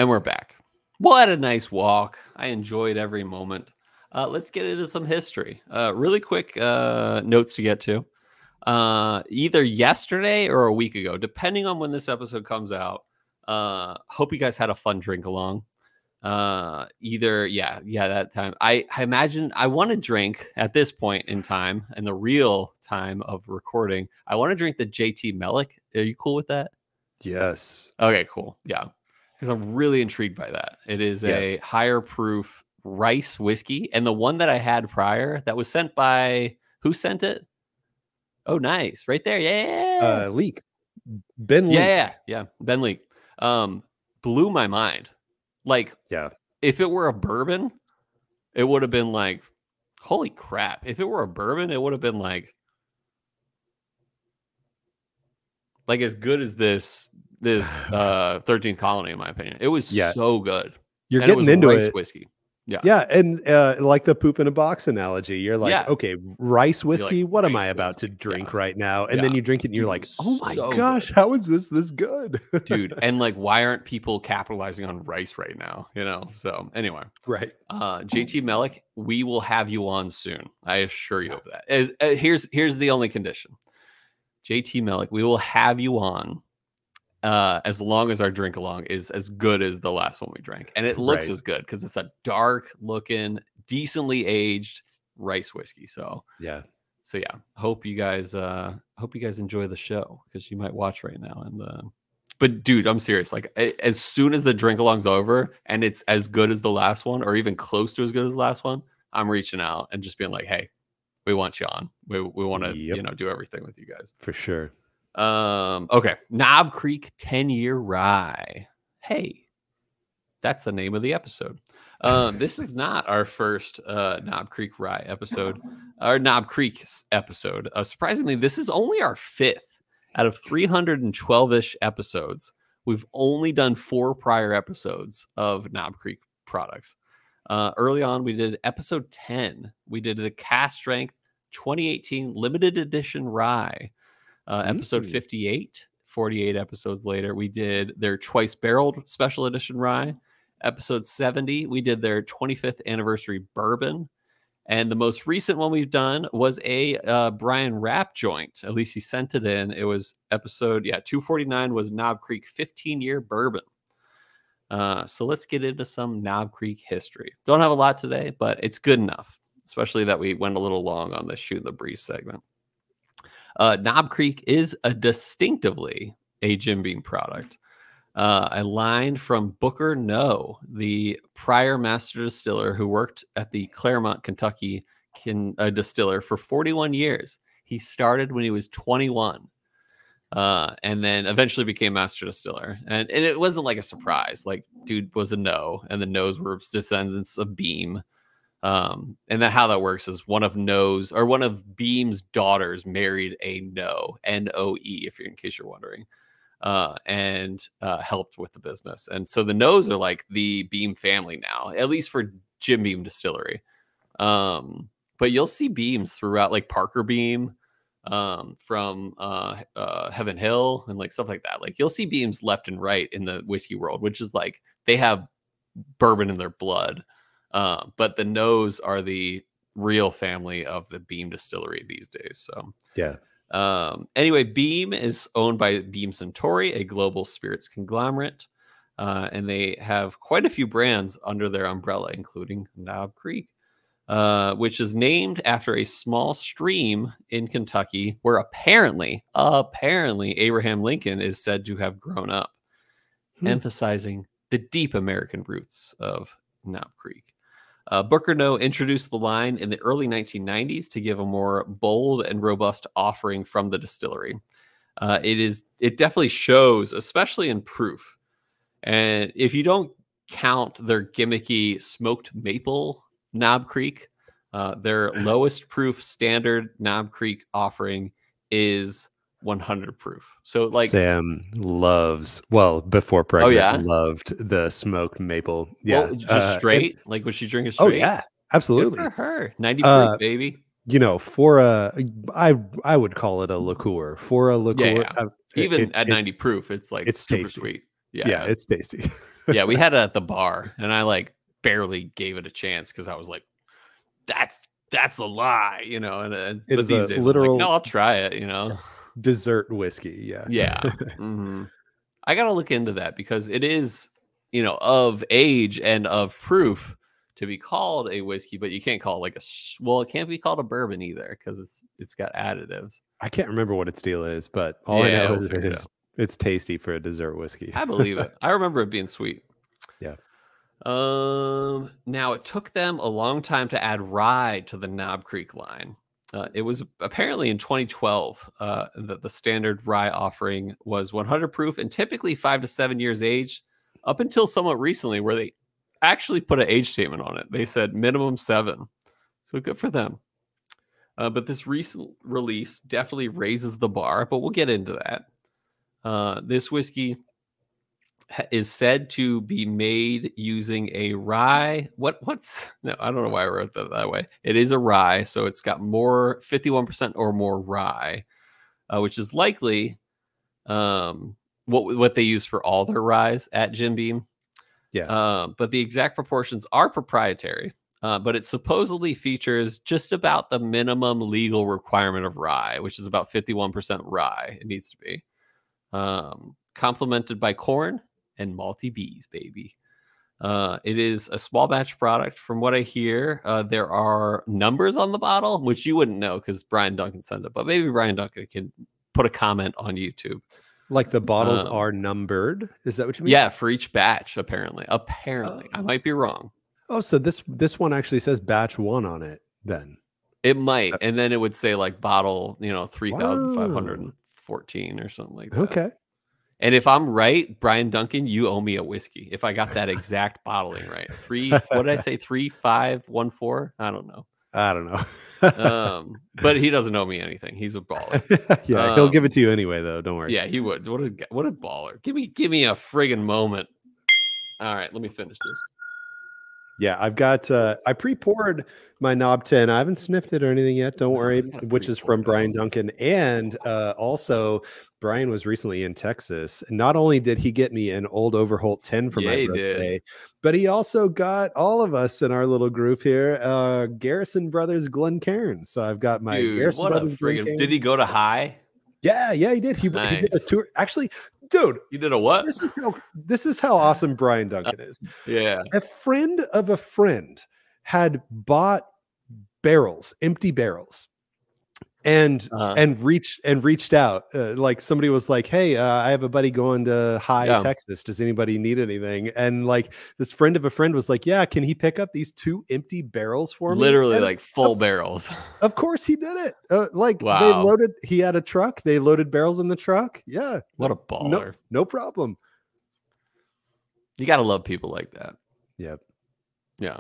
And we're back. Well, I had a nice walk. I enjoyed every moment. Let's get into some history. Really quick notes to get to. Either yesterday or a week ago, depending on when this episode comes out. Hope you guys had a fun drink along. That time. I imagine I want to drink at this point in time, in the real time of recording. I want to drink the JT Mellick. Are you cool with that? Yes. Okay, cool. Yeah. Because I'm really intrigued by that. It is a higher proof rice whiskey. And the one that I had prior that was sent by, who sent it? Oh, nice. Right there. Yeah. Leek. Ben Leek. Yeah. Ben Leek. Blew my mind. Like, if it were a bourbon, it would have been like, holy crap. If it were a bourbon, it would have been like as good as this 13th Colony, in my opinion. It was so good. You're getting into it. Whiskey. Yeah. And like the poop in a box analogy, you're like, okay, rice whiskey, what am I about to drink right now? And then you drink it and you're like, oh my gosh, how is this good? Dude, and like, why aren't people capitalizing on rice right now? So anyway. Right. JT Mellick, we will have you on soon. I assure you of that. Here's the only condition. JT Mellick, we will have you on as long as our drink along is as good as the last one we drank. And it looks as good because it's a dark looking, decently aged rice whiskey. So hope you guys enjoy the show, because you might watch right now. And but dude, I'm serious. Like, as soon as the drink along's over and it's as good as the last one, or even close to as good as the last one, I'm reaching out and just being like, hey, we want you on. We want to do everything with you guys. For sure. Okay. Knob Creek 10-year Rye. Hey, that's the name of the episode. This is not our first Knob Creek Rye episode, or Knob Creek episode. Surprisingly, this is only our 5th out of 312-ish episodes. We've only done 4 prior episodes of Knob Creek products. Early on, we did episode 10. We did the Cask Strength 2018 limited edition rye. Episode 58, 48 episodes later, we did their twice barreled special edition rye. Episode 70, we did their 25th anniversary bourbon. And the most recent one we've done was a Bryan Rapp joint. At least he sent it in. It was episode 249 was Knob Creek 15-year bourbon. So let's get into some Knob Creek history. Don't have a lot today, but it's good enough, especially that we went a little long on the Shootin the Breeze segment. Knob Creek is a distinctively a Jim Beam product. A line from Booker No, the prior master distiller who worked at the Claremont, Kentucky distiller for 41 years. He started when he was 21. And then eventually became master distiller. And it wasn't like a surprise. Like, dude was a No, and the No's were descendants of Beam. And then how that works is one of Beam's daughters married a No, N-O-E, in case you're wondering, and helped with the business. And so the No's are like the Beam family now, at least for Jim Beam Distillery. But you'll see Beams throughout, like Parker Beam, from Heaven Hill and like stuff like that. Like, you'll see Beams left and right in the whiskey world, which is like they have bourbon in their blood. But the No's are the real family of the Beam Distillery these days. So anyway, Beam is owned by Beam Suntory, a global spirits conglomerate, and they have quite a few brands under their umbrella, including Knob Creek, which is named after a small stream in Kentucky where apparently Abraham Lincoln is said to have grown up, emphasizing the deep American roots of Knob Creek. Booker No introduced the line in the early 1990s to give a more bold and robust offering from the distillery. It definitely shows, especially in proof. And if you don't count their gimmicky smoked maple Knob Creek, their lowest proof standard Knob Creek offering is 100 proof. So like Sam loves, before pregnant, loved the smoked maple. Yeah. Well, just straight? Like, would she drink it straight? Oh yeah, absolutely. Good for her. 90 proof, baby. For I would call it a liqueur. For a liqueur, even at 90 proof, it's like it's super tasty. Sweet. Yeah, it's tasty. Yeah, we had it at the bar, and I like barely gave it a chance because I was like, that's a lie, you know. And it but is these a days, literal I'm like, no, I'll try it, you know. dessert whiskey. Yeah. Yeah. I gotta look into that because it is, you know, of age and of proof to be called a whiskey, but you can't call it like well, it can't be called a bourbon either because it's got additives. I can't remember what its deal is, but all I know is it's tasty for a dessert whiskey. I believe it. I remember it being sweet. Yeah. Now it took them a long time to add rye to the Knob Creek line. It was apparently in 2012 that the standard rye offering was 100 proof and typically 5 to 7 years age, up until somewhat recently where they actually put an age statement on it. They said minimum 7. So good for them. But this recent release definitely raises the bar, but we'll get into that. This whiskey is said to be made using a rye. What's no, I don't know why I wrote that way. It is a rye, so it's got more 51% or more rye, which is likely what they use for all their ryes at Jim Beam. Yeah. But the exact proportions are proprietary. But it supposedly features just about the minimum legal requirement of rye, which is about 51% rye. It needs to be complemented by corn and malty bees, baby. It is a small batch product. From what I hear, there are numbers on the bottle, which you wouldn't know because Brian Duncan sent it, but maybe Brian Duncan can put a comment on YouTube. Like the bottles are numbered. Is that what you mean? Yeah, for each batch, apparently. I might be wrong. Oh, so this one actually says batch 1 on it then. It might. And then it would say like bottle, 3,514 or something like that. Okay. And if I'm right, Brian Duncan, you owe me a whiskey. If I got that exact bottling right. What did I say? 3,514? I don't know. But he doesn't owe me anything. He's a baller. Yeah, he'll give it to you anyway, though. Don't worry. Yeah, he would. What a baller. Give me a friggin' moment. All right, let me finish this. Yeah, I've got I pre-poured my Knob 10. I haven't sniffed it or anything yet. Don't worry, which is from Brian Duncan. And also Brian was recently in Texas. Not only did he get me an Old Overholt 10 for my birthday, but he also got all of us in our little group here, Garrison Brothers Glencairn. So I've got my Garrison Brothers Glencairn. Did he go to High? Yeah, he did. He did a tour. Actually, dude, you did a what? This is how awesome Brian Duncan is. Yeah. A friend of a friend had bought barrels, empty barrels, and reached out. Like somebody was like, "Hey, I have a buddy going to Texas. Does anybody need anything?" And like this friend of a friend was like, "Yeah, can he pick up these 2 empty barrels for me?" Literally, like full barrels. Of course he did it. They loaded. He had a truck. They loaded barrels in the truck. Yeah. What a baller. No problem. You gotta love people like that. Yep. Yeah.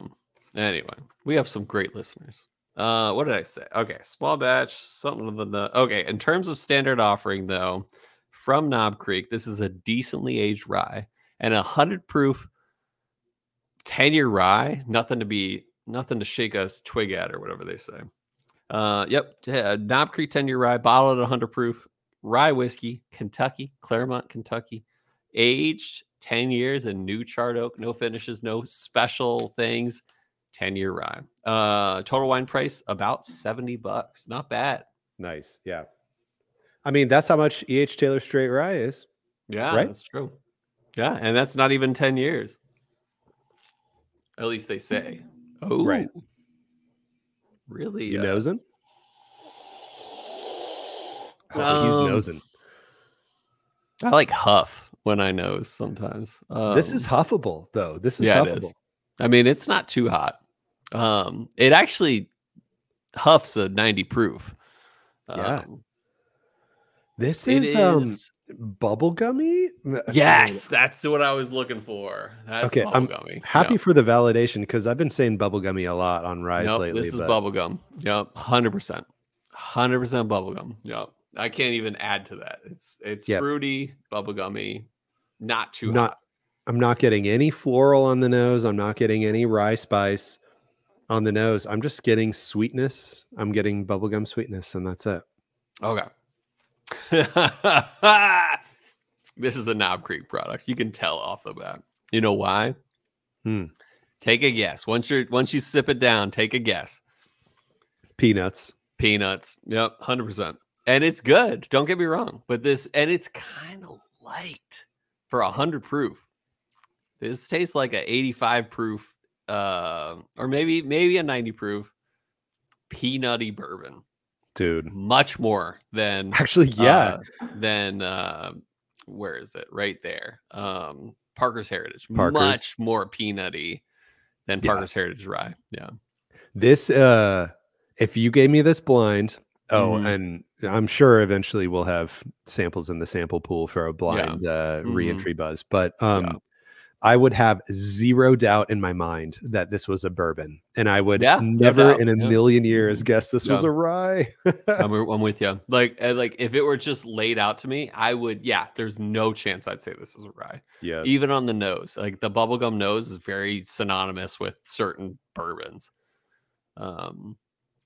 Anyway, we have some great listeners. What did I say? Okay, small batch, something of the okay. In terms of standard offering, though, from Knob Creek, this is a decently aged rye and 100 proof 10-year rye. Nothing to shake a twig at or whatever they say. Knob Creek 10-year rye, bottled at 100 proof rye whiskey, Kentucky, Claremont, Kentucky, aged 10 years in new charred oak, no finishes, no special things. 10-year rye. Total wine price about $70. Not bad. Nice. Yeah. I mean, that's how much E.H. Taylor straight rye is. Yeah, right? That's true. Yeah, and that's not even 10 years. At least they say. Oh, right. Really? You nosing? Oh, he's nosing. I like huff when I nose sometimes. This is huffable, though. This is huffable. It is. I mean, it's not too hot. It actually huffs a 90 proof. This is bubblegummy. Yes, that's what I was looking for. That's okay, bubblegummy. I'm happy for the validation because I've been saying bubblegummy a lot on Ryes lately. This is bubblegum. Yep, 100%. 100% bubblegum. Yep. I can't even add to that. It's fruity, bubblegummy, not too hot. I'm not getting any floral on the nose. I'm not getting any rye spice on the nose. I'm just getting sweetness. I'm getting bubblegum sweetness, and that's it. Okay. This is a Knob Creek product. You can tell off the bat. You know why? Take a guess. Once you sip it down, take a guess. Peanuts. Yep, 100%. And it's good. Don't get me wrong. But it's kind of light for 100 proof. This tastes like a 85 proof, or maybe a 90 proof peanutty bourbon. Dude, much more than actually, yeah. Where is it? Right there. Parker's Heritage. Much more peanutty than Parker's Heritage Rye. Yeah. This, if you gave me this blind, and I'm sure eventually we'll have samples in the sample pool for a blind reentry buzz, but I would have zero doubt in my mind that this was a bourbon, and I would never in a million years guess this was a rye. I'm with you. Like if it were just laid out to me, I would. Yeah, there's no chance I'd say this is a rye. Yeah, even on the nose, like the bubblegum nose is very synonymous with certain bourbons.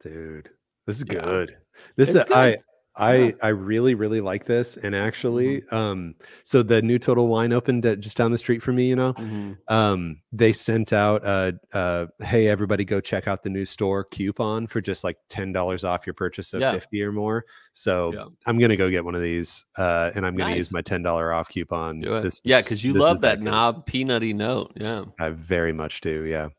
Dude, this is good. This is good. I really, really like this. And actually, so the new Total Wine opened just down the street from me, you know, they sent out hey, everybody go check out the new store coupon for just like $10 off your purchase of 50 or more. So I'm going to go get one of these and I'm going to use my $10 off coupon. Because you love that knob peanutty note. Yeah, I very much do. Yeah.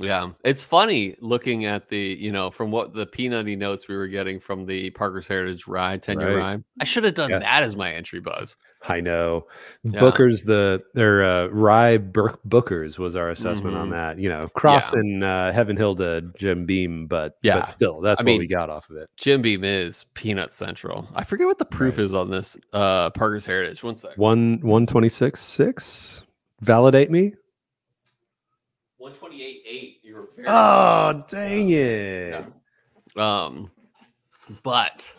Yeah, it's funny looking at from what the peanutty notes we were getting from the Parker's Heritage Rye, 10-year Rye. I should have done that as my entry buzz. I know. Booker's Rye Booker's was our assessment on that. You know, crossing Heaven Hill to Jim Beam, but still, that's what we got off of it. Jim Beam is peanut central. I forget what the proof is on this Parker's Heritage. 1 second. 126.6. Validate me. 128.8. You were very dang it. Yeah. But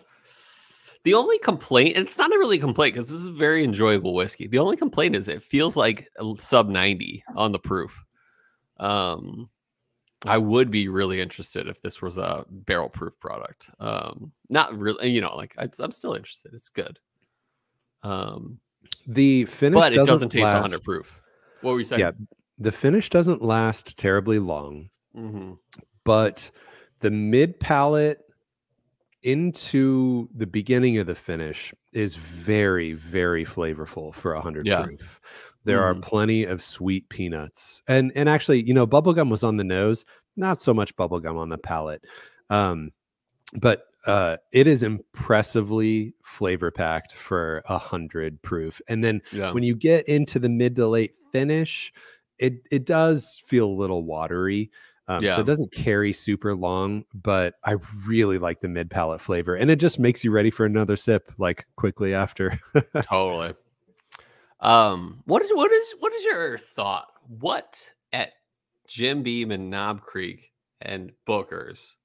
the only complaint, and it's not really a complaint because this is very enjoyable whiskey. The only complaint is it feels like sub 90 on the proof. I would be really interested if this was a barrel proof product. Not really, I'm still interested. It's good. The finish, but it doesn't taste 100 proof. What were you saying? Yeah. The finish doesn't last terribly long, but the mid palate into the beginning of the finish is very, very flavorful for 100 proof. There are plenty of sweet peanuts, and actually, bubblegum was on the nose, not so much bubblegum on the palate, but it is impressively flavor packed for 100 proof. And then when you get into the mid to late finish, it does feel a little watery. So it doesn't carry super long, but I really like the mid palate flavor, and it just makes you ready for another sip like quickly after. Totally. What is your thought? What at Jim Beam and Knob Creek and Booker's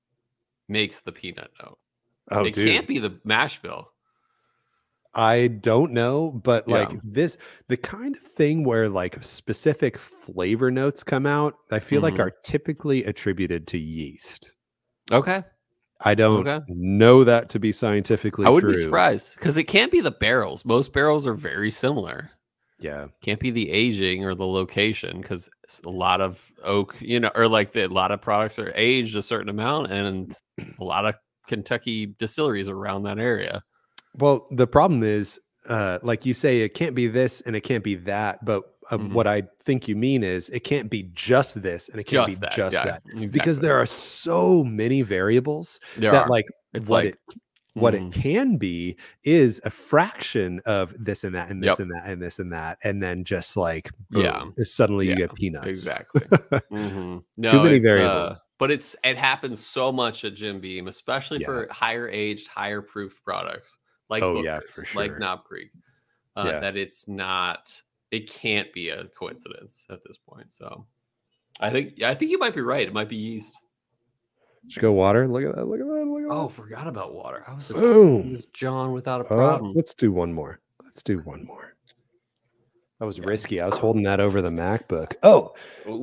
makes the peanut note? It can't be the mash bill. I don't know, but the kind of thing where like specific flavor notes come out, I feel like are typically attributed to yeast. Okay. I don't know that to be scientifically true. I would be surprised because it can't be the barrels. Most barrels are very similar. Yeah. Can't be the aging or the location because a lot of oak, or like a lot of products are aged a certain amount, and a lot of Kentucky distilleries around that area. Well, the problem is, like you say, it can't be this and it can't be that. But what I think you mean is it can't be just this and it can't be just that. Exactly. Because there are so many variables what it can be is a fraction of this and that and this and that and this and that. And then just like, boom, suddenly you get peanuts. Exactly. No, too many variables. But it happens so much at Jim Beam, especially for higher aged, higher proofed products. Like for sure. Like Knob Creek, that it can't be a coincidence at this point. So I think you might be right. It might be yeast. Should go water. Look at that. Oh, forgot about water. I was John without a problem. Let's do one more. That was risky. I was holding that over the MacBook.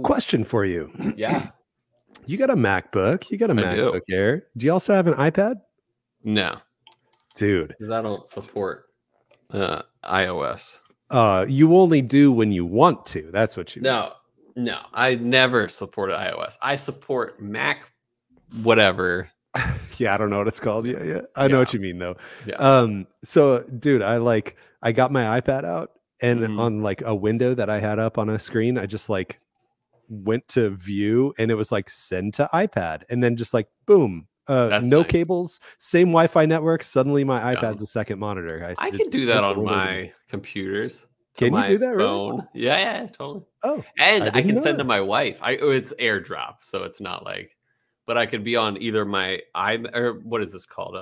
Question for you. Yeah. You got a MacBook. You got a MacBook Air. Do you also have an iPad? No. Dude. Because I don't support iOS. You only do when you want to. That's what you mean. No, I never supported iOS. I support Mac, whatever. Yeah, I don't know what it's called. Yeah. I know what you mean though. Yeah. So dude, I got my iPad out, and on like a window that I had up on a screen, I just like went to view, and it was like send to iPad, and then just like boom. No nice. Cables, same Wi-Fi network. Suddenly my iPad's a second monitor. I can do that on my computers. Can you do that? Phone. Really? Yeah, totally. Oh, and I can send to my wife. It's AirDrop, so it's not like, but I could be on either my or what is this called?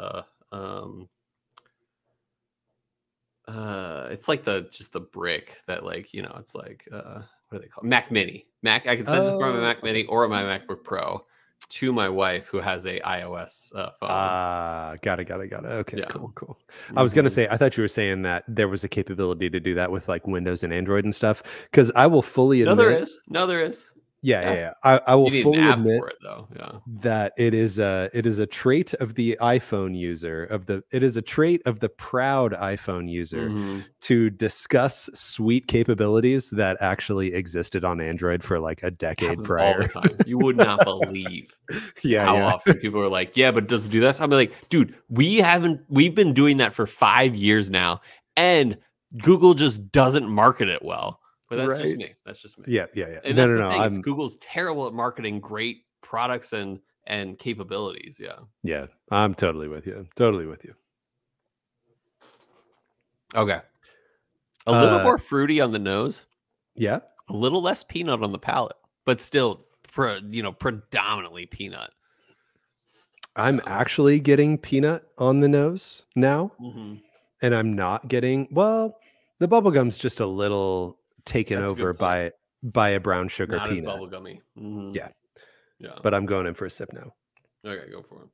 It's like just the brick that like, you know, it's like what do they call it? Mac Mini. I can send it from my Mac Mini or my MacBook Pro to my wife, who has a iOS phone. Got it. Okay, yeah. Cool. I was gonna say, I thought you were saying that there was a capability to do that with like Windows and Android and stuff. Because I will fully admit, there is. Yeah. I will fully admit for it, though. Yeah. That it is a trait of the iPhone user, it is a trait of the proud iPhone user to discuss sweet capabilities that actually existed on Android for like a decade prior. All the time. You would not believe how often people are like, yeah, but does it do this? I'll be like, dude, we've been doing that for 5 years now, and Google just doesn't market it well. But that's just me. That's just me. Yeah. And no. Google's terrible at marketing great products and capabilities. Yeah. I'm totally with you. Okay. A little more fruity on the nose. Yeah. A little less peanut on the palate, but still, predominantly peanut. I'm actually getting peanut on the nose now, and I'm not getting. Well, the bubblegum's just a little taken over by a brown sugar peanut. Not as bubblegummy. Yeah. But I'm going in for a sip now. Okay, go for it.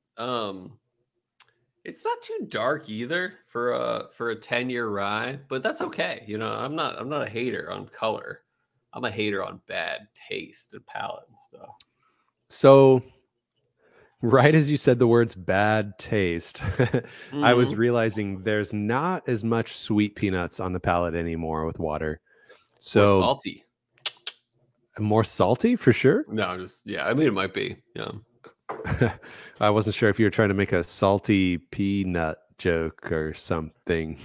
It's not too dark either for a 10-year rye, but that's okay. You know, I'm not a hater on color. I'm a hater on bad taste and palate and stuff. So, right as you said the words bad taste, I was realizing there's not as much sweet peanuts on the palate anymore with water. So more salty. More salty for sure? No, I mean, it might be. Yeah. I wasn't sure if you were trying to make a salty peanut joke or something.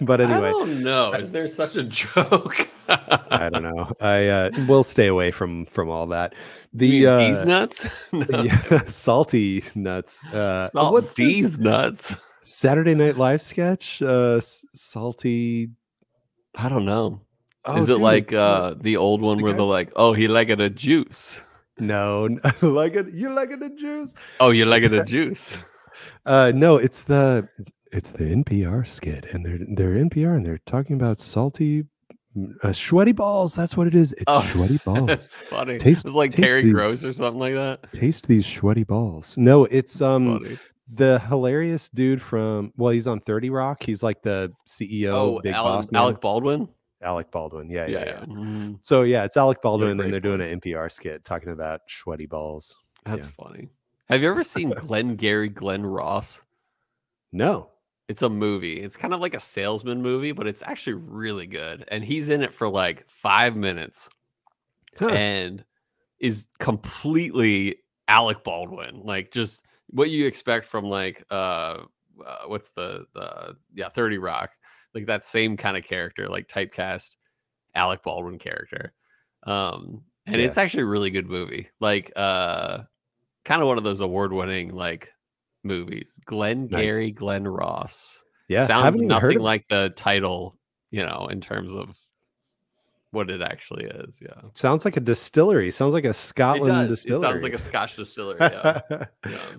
But anyway. I don't know. Is there such a joke? I don't know. We'll stay away from all that. These nuts? No. Salty nuts. What's these nuts? Saturday Night Live sketch? Salty. I don't know. Is it like the old one where they're like, oh, he like it a juice? No, you like it a juice? Oh, you like it a juice? No, it's the NPR skit, and they're NPR, and they're talking about salty sweaty balls. That's what it is. It's sweaty balls. That's funny. It was like Terry Gross or something like that. Taste these sweaty balls. No, it's the hilarious dude from, well, he's on 30 Rock. He's like the CEO. Big boss man. Alec Baldwin. Alec Baldwin, yeah. So yeah, it's Alec Baldwin, and they're doing an NPR skit talking about sweaty balls. That's funny. Have you ever seen Glenn Ross? No. It's a movie. It's kind of like a salesman movie, but it's actually really good. And he's in it for like 5 minutes, and is completely Alec Baldwin, like just what you expect from like what's the 30 Rock. Like that same kind of character, like typecast Alec Baldwin character. And it's actually a really good movie. Like kind of one of those award-winning like movies. Glenn Ross. Yeah. Sounds nothing like the title, you know, in terms of what it actually is. Yeah. Sounds like a distillery. Sounds like a Scotland distillery. It sounds like a Scotch distillery. Yeah.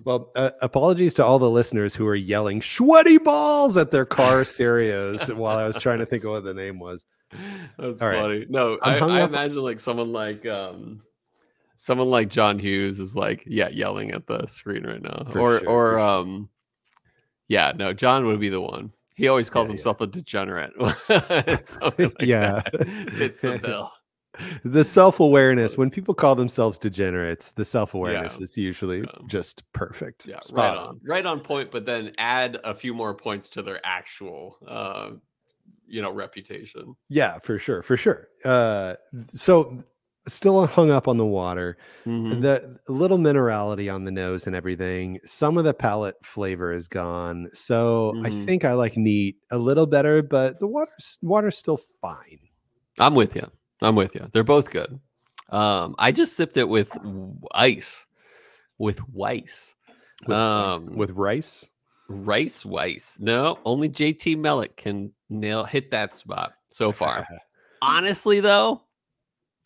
Well, apologies to all the listeners who are yelling sweaty balls at their car stereos while I was trying to think of what the name was. That's funny. Right. No, I imagine like someone like John Hughes is like, yelling at the screen right now. John would be the one. He always calls himself a degenerate. It's the bill. The self-awareness, when people call themselves degenerates, the self-awareness is usually just perfect. Yeah, right on point, but then add a few more points to their actual reputation. Yeah, for sure. So still hung up on the water. The little minerality on the nose and everything. Some of the palate flavor is gone. So I think I like neat a little better, but the water's still fine. I'm with you. They're both good. I just sipped it with ice. With Weiss. With rice? Rice Weiss. No, only JT Mellick can hit that spot so far. Honestly, though,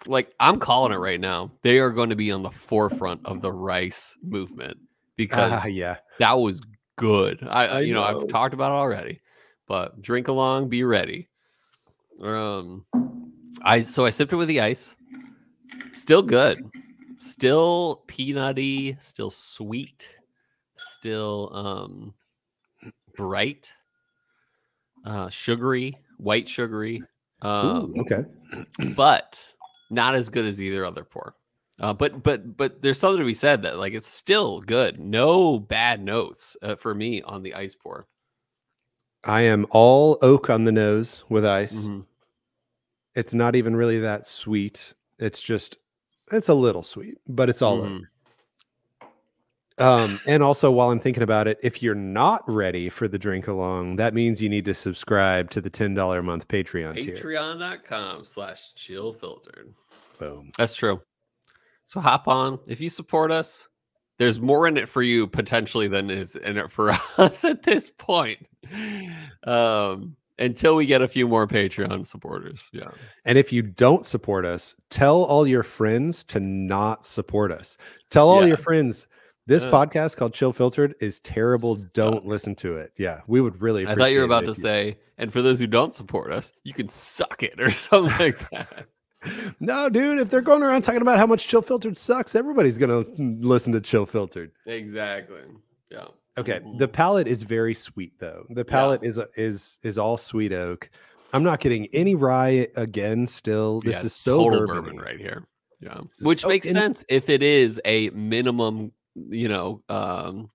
like I'm calling it right now. They are going to be on the forefront of the rice movement because that was good. I've talked about it already, but drink along, be ready. I sipped it with the ice. Still good. Still peanutty, still sweet, still bright, sugary, white sugary. Okay. But not as good as either other pour. But there's something to be said that like it's still good. No bad notes for me on the ice pour. I am all oak on the nose with ice. It's not even really that sweet. It's a little sweet, but it's all oak. And also while I'm thinking about it, if you're not ready for the drink along, that means you need to subscribe to the $10 a month Patreon tier. Patreon.com/chillfiltered. Boom. That's true. So hop on. If you support us, there's more in it for you potentially than is in it for us at this point. Until we get a few more Patreon supporters. Yeah. And if you don't support us, tell all your friends to not support us. Tell all your friends this podcast called Chill Filtered is terrible. Don't listen to it. Yeah. We would really appreciate it. I thought you were about to say, and for those who don't support us, you can suck it or something like that. No, dude, if they're going around talking about how much Chill Filtered sucks, everybody's going to listen to Chill Filtered. Exactly. Yeah. Okay. The palate is very sweet though. The palate is all sweet oak. I'm not getting any rye again still. This is so total bourbon right here. Yeah. Which makes sense if it is a minimum, minimum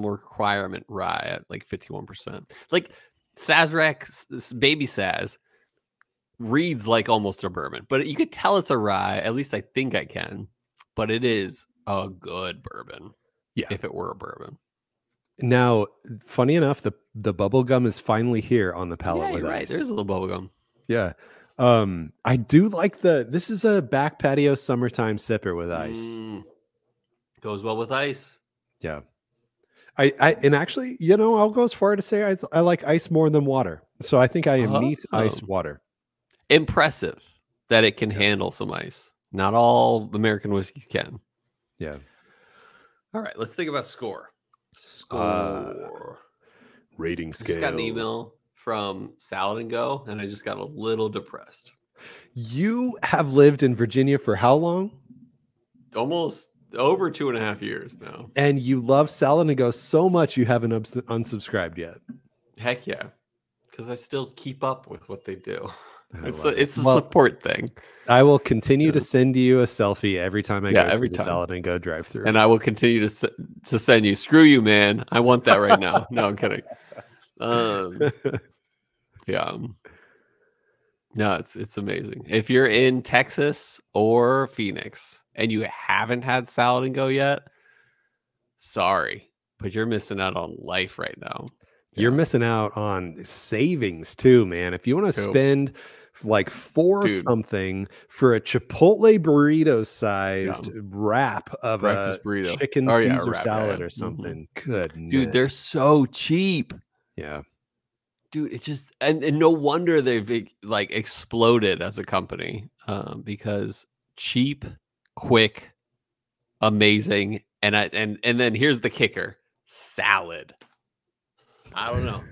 requirement rye at like 51%. Like Sazerac Baby Saz reads like almost a bourbon, but you could tell it's a rye. At least I think I can, but it is a good bourbon. Yeah. If it were a bourbon. Now, funny enough, the bubble gum is finally here on the palate with right. ice. There's a little bubble gum. Yeah. I do like this is a back patio summertime sipper with ice. Goes well with ice. Yeah. And actually, I'll go as far to say I like ice more than water. So I think I am neat ice water. Impressive that it can handle some ice. Not all American whiskeys can. Yeah. All right, let's think about score. Rating scale. I just got an email from Salad and Go, and I just got a little depressed. You have lived in Virginia for how long? Almost over 2.5 years now. And you love Salad and Go so much you haven't unsubscribed yet. Heck yeah. Because I still keep up with what they do. It's a support thing. I will continue to send you a selfie every time I go to the Salad and Go drive-thru. And I will continue to send you. Screw you, man. I want that right now. No, I'm kidding. Yeah. No, it's amazing. If you're in Texas or Phoenix and you haven't had Salad and Go yet, sorry, but you're missing out on life right now. You're missing out on savings too, man. If you want to spend like something for a Chipotle burrito sized wrap of breakfast burrito, chicken Caesar salad or something. Good, dude, they're so cheap. Yeah. Dude, it's just and no wonder they've like exploded as a company because cheap, quick, amazing, and then here's the kicker: salad. I don't know,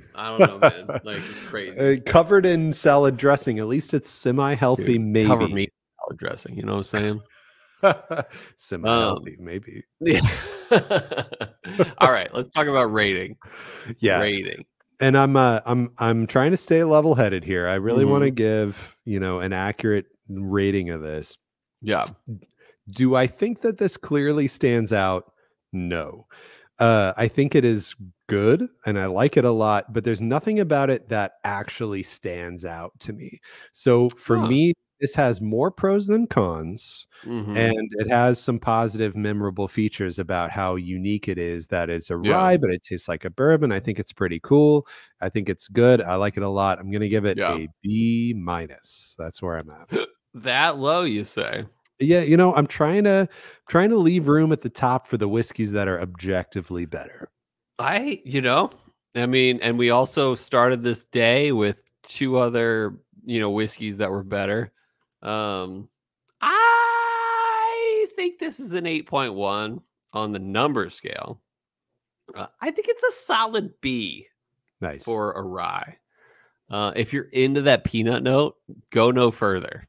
man. Like it's crazy. Covered in salad dressing. At least it's semi-healthy. Maybe cover me salad dressing. You know what I'm saying? Semi-healthy, maybe. Yeah. All right, let's talk about rating. Yeah, rating. And I'm trying to stay level-headed here. I really want to give an accurate rating of this. Yeah. Do I think that this clearly stands out? No. I think it is good and I like it a lot, but there's nothing about it that actually stands out to me. So for me, this has more pros than cons, and it has some positive, memorable features about how unique it is, that it's a rye, but it tastes like a bourbon. I think it's pretty cool. I think it's good. I like it a lot. I'm going to give it a B-. That's where I'm at. That low, you say? Yeah, you know, I'm trying to leave room at the top for the whiskeys that are objectively better. I mean, and we also started this day with 2 other, whiskeys that were better. I think this is an 8.1 on the number scale. I think it's a solid B. Nice. For a rye. If you're into that peanut note, go no further.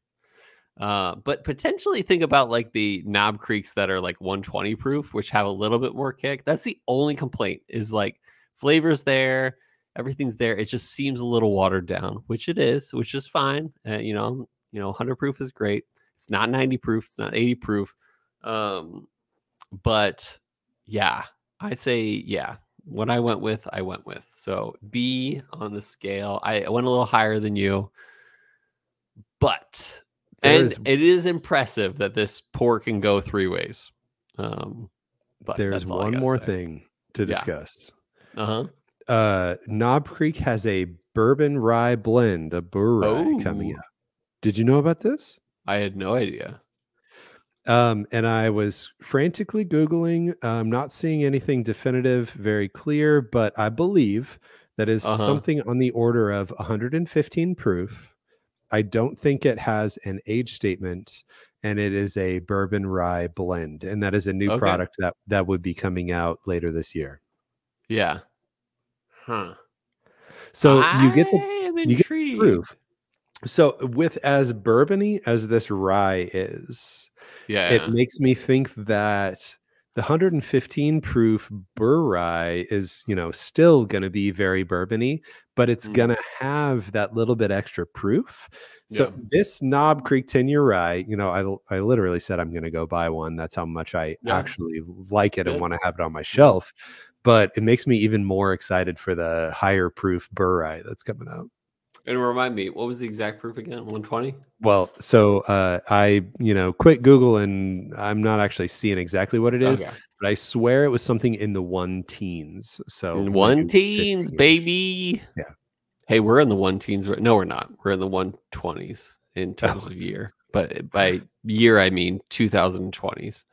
But potentially think about like the Knob Creeks that are like 120 proof, which have a little bit more kick. That's the only complaint, is like flavors there, everything's there. It just seems a little watered down, which it is, which is fine. 100 proof is great. It's not 90 proof. It's not 80 proof. But yeah, I say, what I went with. So B on the scale. I went a little higher than you, but it is impressive that this pour can go 3 ways. But there's one more thing to discuss. Knob Creek has a bourbon rye blend, a Bur Rye coming out. Did you know about this? I had no idea. And I was frantically Googling. I'm not seeing anything definitive, very clear, but I believe that is something on the order of 115 proof. I don't think it has an age statement, and it is a bourbon rye blend, and that is a new product that would be coming out later this year. Yeah. So you get the proof. So with as bourbony as this rye is, it makes me think that the 115 proof Bur Rye is, still going to be very bourbony, but it's going to have that little bit extra proof. So this Knob Creek 10-year Rye, I literally said I'm going to go buy one. That's how much I actually like it and want to have it on my shelf. But it makes me even more excited for the higher proof Bur Rye that's coming out. And remind me, what was the exact proof again? 120? Well, so I, quick Google, and I'm not actually seeing exactly what it is, but I swear it was something in the 1-teens. So 1-teens, baby. Yeah. Hey, we're in the 1-teens. No, we're not. We're in the 120s in terms of year. But by year, I mean 2020s.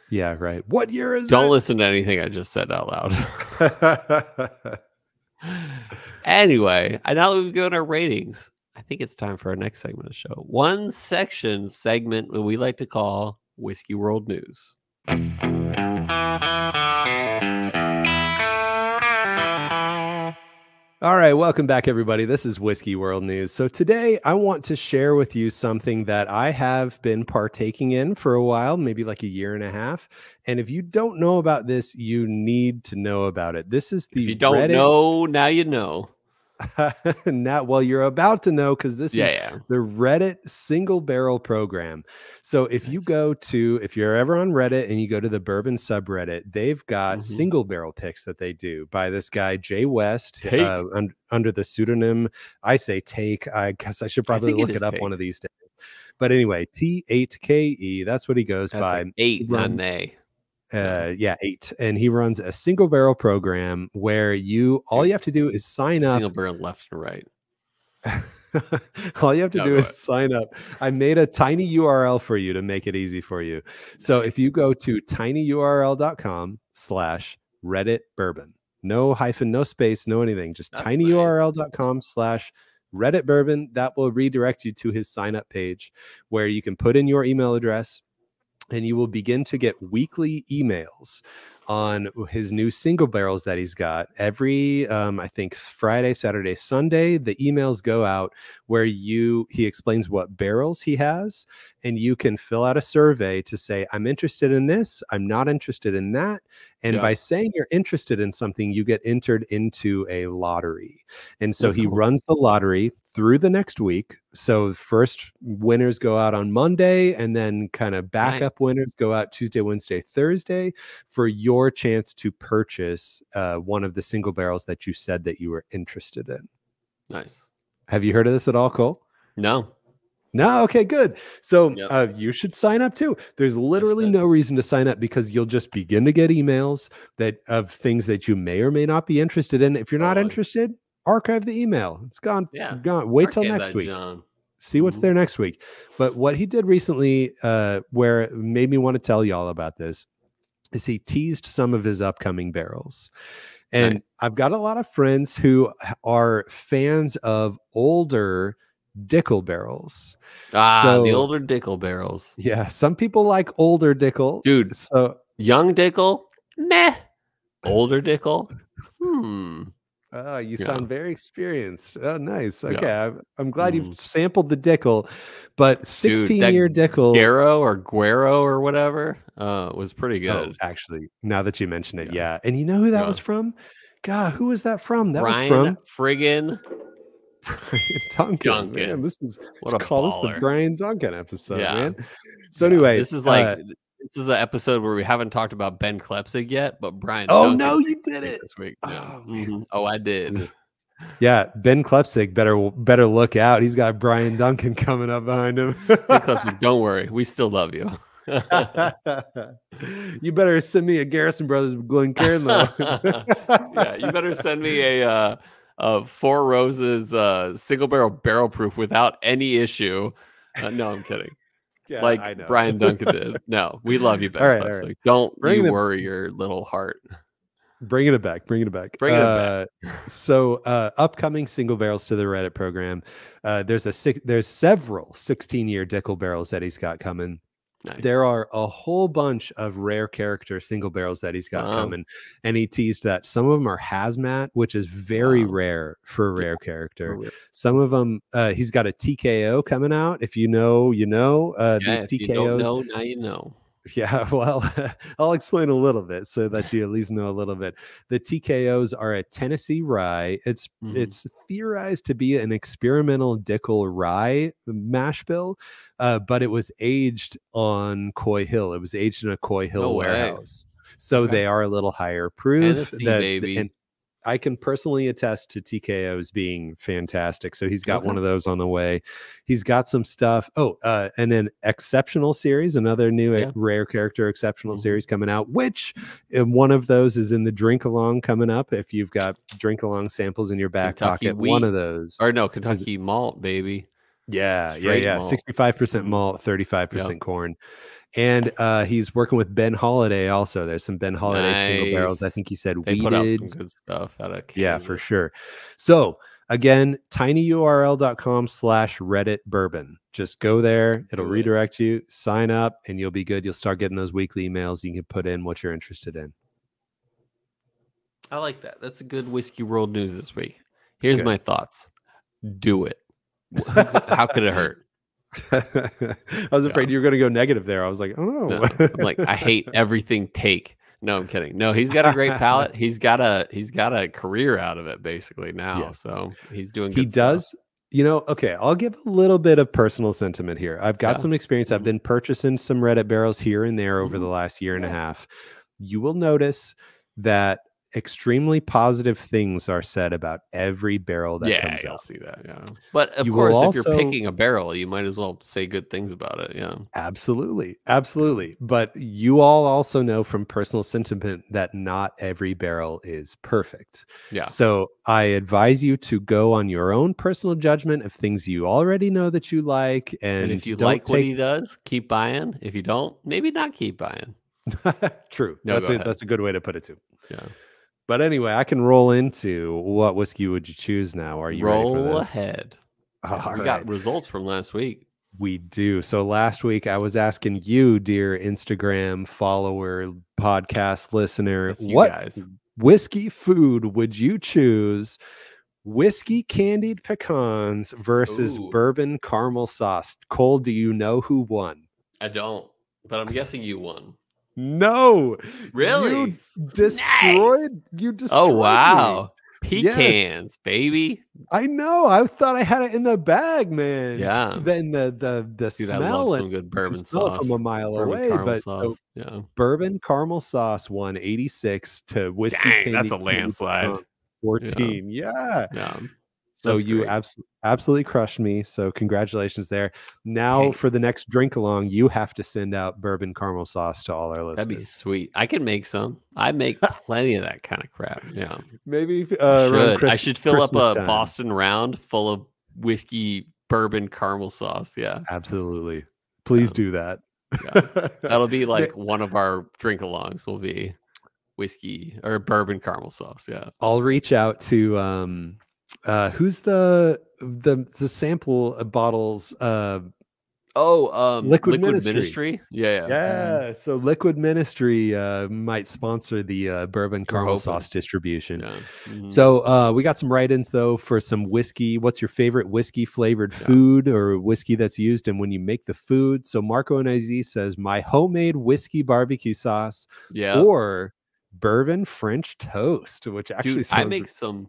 Yeah, right. What year is it? Don't listen to anything I just said out loud. Anyway, now that we've given our ratings, I think it's time for our next segment of the show. One section segment that we like to call Whiskey World News. All right, welcome back, everybody. This is Whiskey World News. So today I want to share with you something that I have been partaking in for a while, maybe like a year and a half. And if you don't know about this, you need to know about it. This is the If you don't know, now you know. Now, well, you're about to know, because this is the Reddit single barrel program. So if you if you're ever on Reddit and you go to the bourbon subreddit, they've got single barrel picks that they do by this guy Jay West under the pseudonym. I say Take. I guess I should probably look it up one of these days. But anyway, T8KE. That's what he goes by. Like 8, not an A. 8, and he runs a single barrel program where all you have to do is sign up. Single barrel left and right. All you have to do is sign up. I made a tiny URL for you to make it easy for you. So if you go to tinyurl.com/Reddit bourbon, no hyphen, no space, no anything, just tinyurl.com/Reddit bourbon, that will redirect you to his sign up page where you can put in your email address, and you will begin to get weekly emails on his new single barrels that he's got. Every, I think, Friday, Saturday, Sunday, the emails go out where he explains what barrels he has, and you can fill out a survey to say, I'm interested in this, I'm not interested in that. And by saying you're interested in something, you get entered into a lottery. And so he runs the lottery through the next week. So first winners go out on Monday, and then kind of backup winners go out Tuesday, Wednesday, Thursday for your chance to purchase one of the single barrels that you said that you were interested in. Nice. Have you heard of this at all, Cole? No. No. Okay, good. So you should sign up too. There's literally no reason to sign up because you'll just begin to get emails of things that you may or may not be interested in. If you're not interested, archive the email. It's gone. Yeah. Gone. Wait till next week. See what's there next week. But what he did recently, where it made me want to tell y'all about this, is he teased some of his upcoming barrels. And I've got a lot of friends who are fans of older Dickel barrels. So, the older Dickel barrels. Yeah, some people like older Dickel. Dude, so young Dickel, meh. Older Dickel, you sound very experienced. Oh, nice. Okay, I'm glad you've sampled the Dickel, but 16-year Dickel, Guero or whatever, was pretty good. Oh, actually, now that you mention it, and you know who that was from? God, who was that from? That was from friggin' Brian Duncan. Man, this is what a call this the Brian Duncan episode, man. So anyway, this is like this is an episode where we haven't talked about Ben Klepsig yet, but Brian. Oh Duncan no, you did it this week. Oh, I did. Yeah, Ben Klepsig better look out. He's got Brian Duncan coming up behind him. Ben Klepsig, don't worry, we still love you. You better send me a Garrison Brothers Glencairn though. You better send me a Four Roses single barrel proof without any issue. No, I'm kidding. Yeah, like I know. Brian Duncan did. No, we love you, Ben. All right. Don't you worry your little heart. Bringing it back. Bringing it back. So upcoming single barrels to the Reddit program. There's several 16-year Dickel barrels that he's got coming. Nice. There are a whole bunch of rare character single barrels that he's got coming, and he teased that some of them are hazmat, which is very rare for a rare character. Some of them, he's got a TKO coming out. If you know, you know. These TKOs. You don't know, now you know. Yeah, well, I'll explain a little bit so that you at least know a little bit. The TKOs are a Tennessee rye. It's theorized to be an experimental Dickel rye mash bill, but it was aged on Coy Hill. It was aged in a Coy Hill warehouse. So they are a little higher proof. Tennessee, baby. And I can personally attest to TKOs being fantastic. So he's got one of those on the way. He's got some stuff. And an exceptional series, another new rare character exceptional series coming out, which one of those is in the drink along coming up. If you've got drink along samples in your back pocket, one of those. Or no, Kentucky malt, baby. Yeah. 65% malt, 35% corn. And he's working with Ben Holiday also. There's some Ben Holiday single barrels. I think he said they put out some good stuff out of Canada. Yeah, for sure. So again, tinyurl.com/Reddit bourbon. Just go there. It'll redirect you, sign up, and you'll be good. You'll start getting those weekly emails. You can put in what you're interested in. I like that. That's a good whiskey world news this week. Here's my thoughts. Do it. How could it hurt? I was afraid you were going to go negative there. I was like, oh no. I'm like, I hate everything take. No, I'm kidding. No, he's got a great palate. He's got a career out of it basically now. So he's doing good stuff. You know, okay, I'll give a little bit of personal sentiment here. I've got some experience. I've been purchasing some Reddit barrels here and there over the last year and a half. You will notice that extremely positive things are said about every barrel that comes out. I'll see that. Yeah, but of course, if you're picking a barrel, you might as well say good things about it. Yeah, absolutely. But you all also know from personal sentiment that not every barrel is perfect. Yeah. So I advise you to go on your own personal judgment of things you already know that you like, and if you like what he does, keep buying. If you don't, maybe not keep buying. True. That's a good way to put it too. Yeah. But anyway, I can roll into what whiskey would you choose now. Are you ready for this? Roll ahead. We got results from last week. We do. So last week I was asking you, dear Instagram follower, podcast listener, what whiskey food would you choose? Whiskey candied pecans versus bourbon caramel sauce. Cole, do you know who won? I don't, but I'm guessing you won. No, really? You destroyed. Oh wow! Me. Pecans, baby. I know. I thought I had it in the bag, man. Yeah. Then the smell some good bourbon sauce from a mile away, but sauce. Yeah. Bourbon caramel sauce won 86 to whiskey. Dang, that's a landslide. 14. Yeah. So that's you absolutely crushed me. So congratulations there. Now for the next drink along, you have to send out bourbon caramel sauce to all our listeners. That'd be sweet. I can make some. I make plenty of that kind of crap. Yeah. Maybe I should fill up a Boston Round full of whiskey bourbon caramel sauce. Yeah. Absolutely. Please do that. Yeah. That'll be like one of our drink alongs will be whiskey or bourbon caramel sauce. Yeah. I'll reach out to who's the sample bottles Liquid Ministry. Yeah. So Liquid Ministry might sponsor the bourbon caramel sauce distribution. So we got some write-ins though for some whiskey. What's your favorite whiskey flavored food or whiskey that's used and when you make the food? So Marco and IZ says my homemade whiskey barbecue sauce or bourbon French toast, which actually sounds... I make some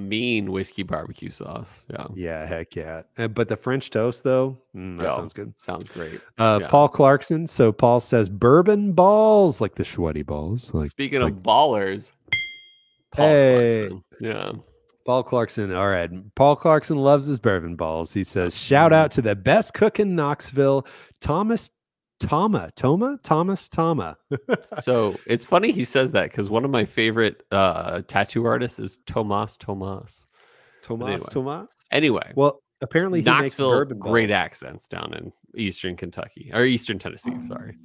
mean whiskey barbecue sauce. Yeah, heck yeah. But the French toast though, that sounds good. Sounds great. Paul Clarkson. So Paul says bourbon balls, like the sweaty balls. Like, speaking of ballers, Paul Clarkson. Yeah. Paul Clarkson. All right. Paul Clarkson loves his bourbon balls. He says, shout out to the best cook in Knoxville, Thomas Tama. So it's funny he says that because one of my favorite tattoo artists is Tomas. Anyway, well, apparently he Knoxville, makes bourbon great balls. Accents down in Eastern Kentucky or Eastern Tennessee. Sorry.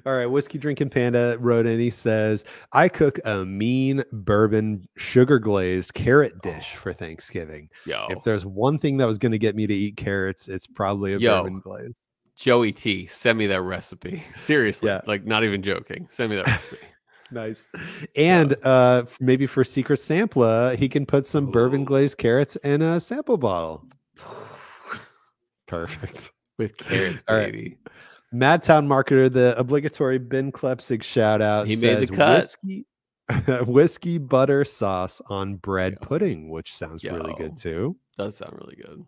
All right, Whiskey Drinking Panda wrote in. He says, I cook a mean bourbon sugar glazed carrot dish for Thanksgiving. If there's one thing that was going to get me to eat carrots, it's probably a bourbon glaze. Joey T, send me that recipe. Seriously, like not even joking. Send me that recipe. Nice. And maybe for Secret Sampler, he can put some bourbon glazed carrots in a sample bottle. Perfect. With carrots, baby. Right. Madtown Marketer, the obligatory Ben Klepsig shout out. He made the cut. Whiskey butter sauce on bread pudding, which sounds really good too. Does sound really good.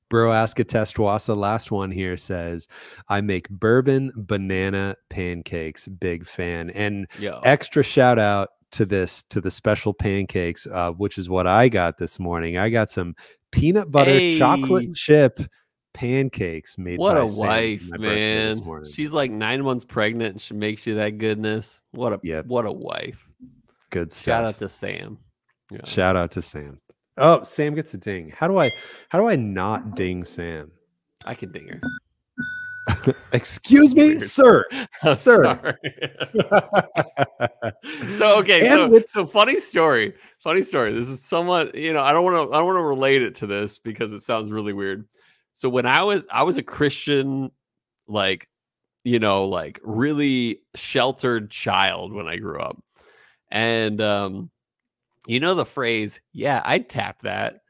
Bro Aska Testwasa, last one here, says, I make bourbon banana pancakes. Big fan. And extra shout out to the special pancakes, which is what I got this morning. I got some peanut butter chocolate chip pancakes made by a wife, man. She's like 9 months pregnant and she makes you that goodness. What a wife. Good stuff. Shout out to Sam. Shout out to Sam. Oh, Sam gets a ding. How do I not ding Sam? I can ding her. Excuse me, sir. Sir. So funny story. This is somewhat, I don't want to relate it to this because it sounds really weird. So when I was a Christian, like really sheltered child when I grew up. And the phrase, I'd tap that.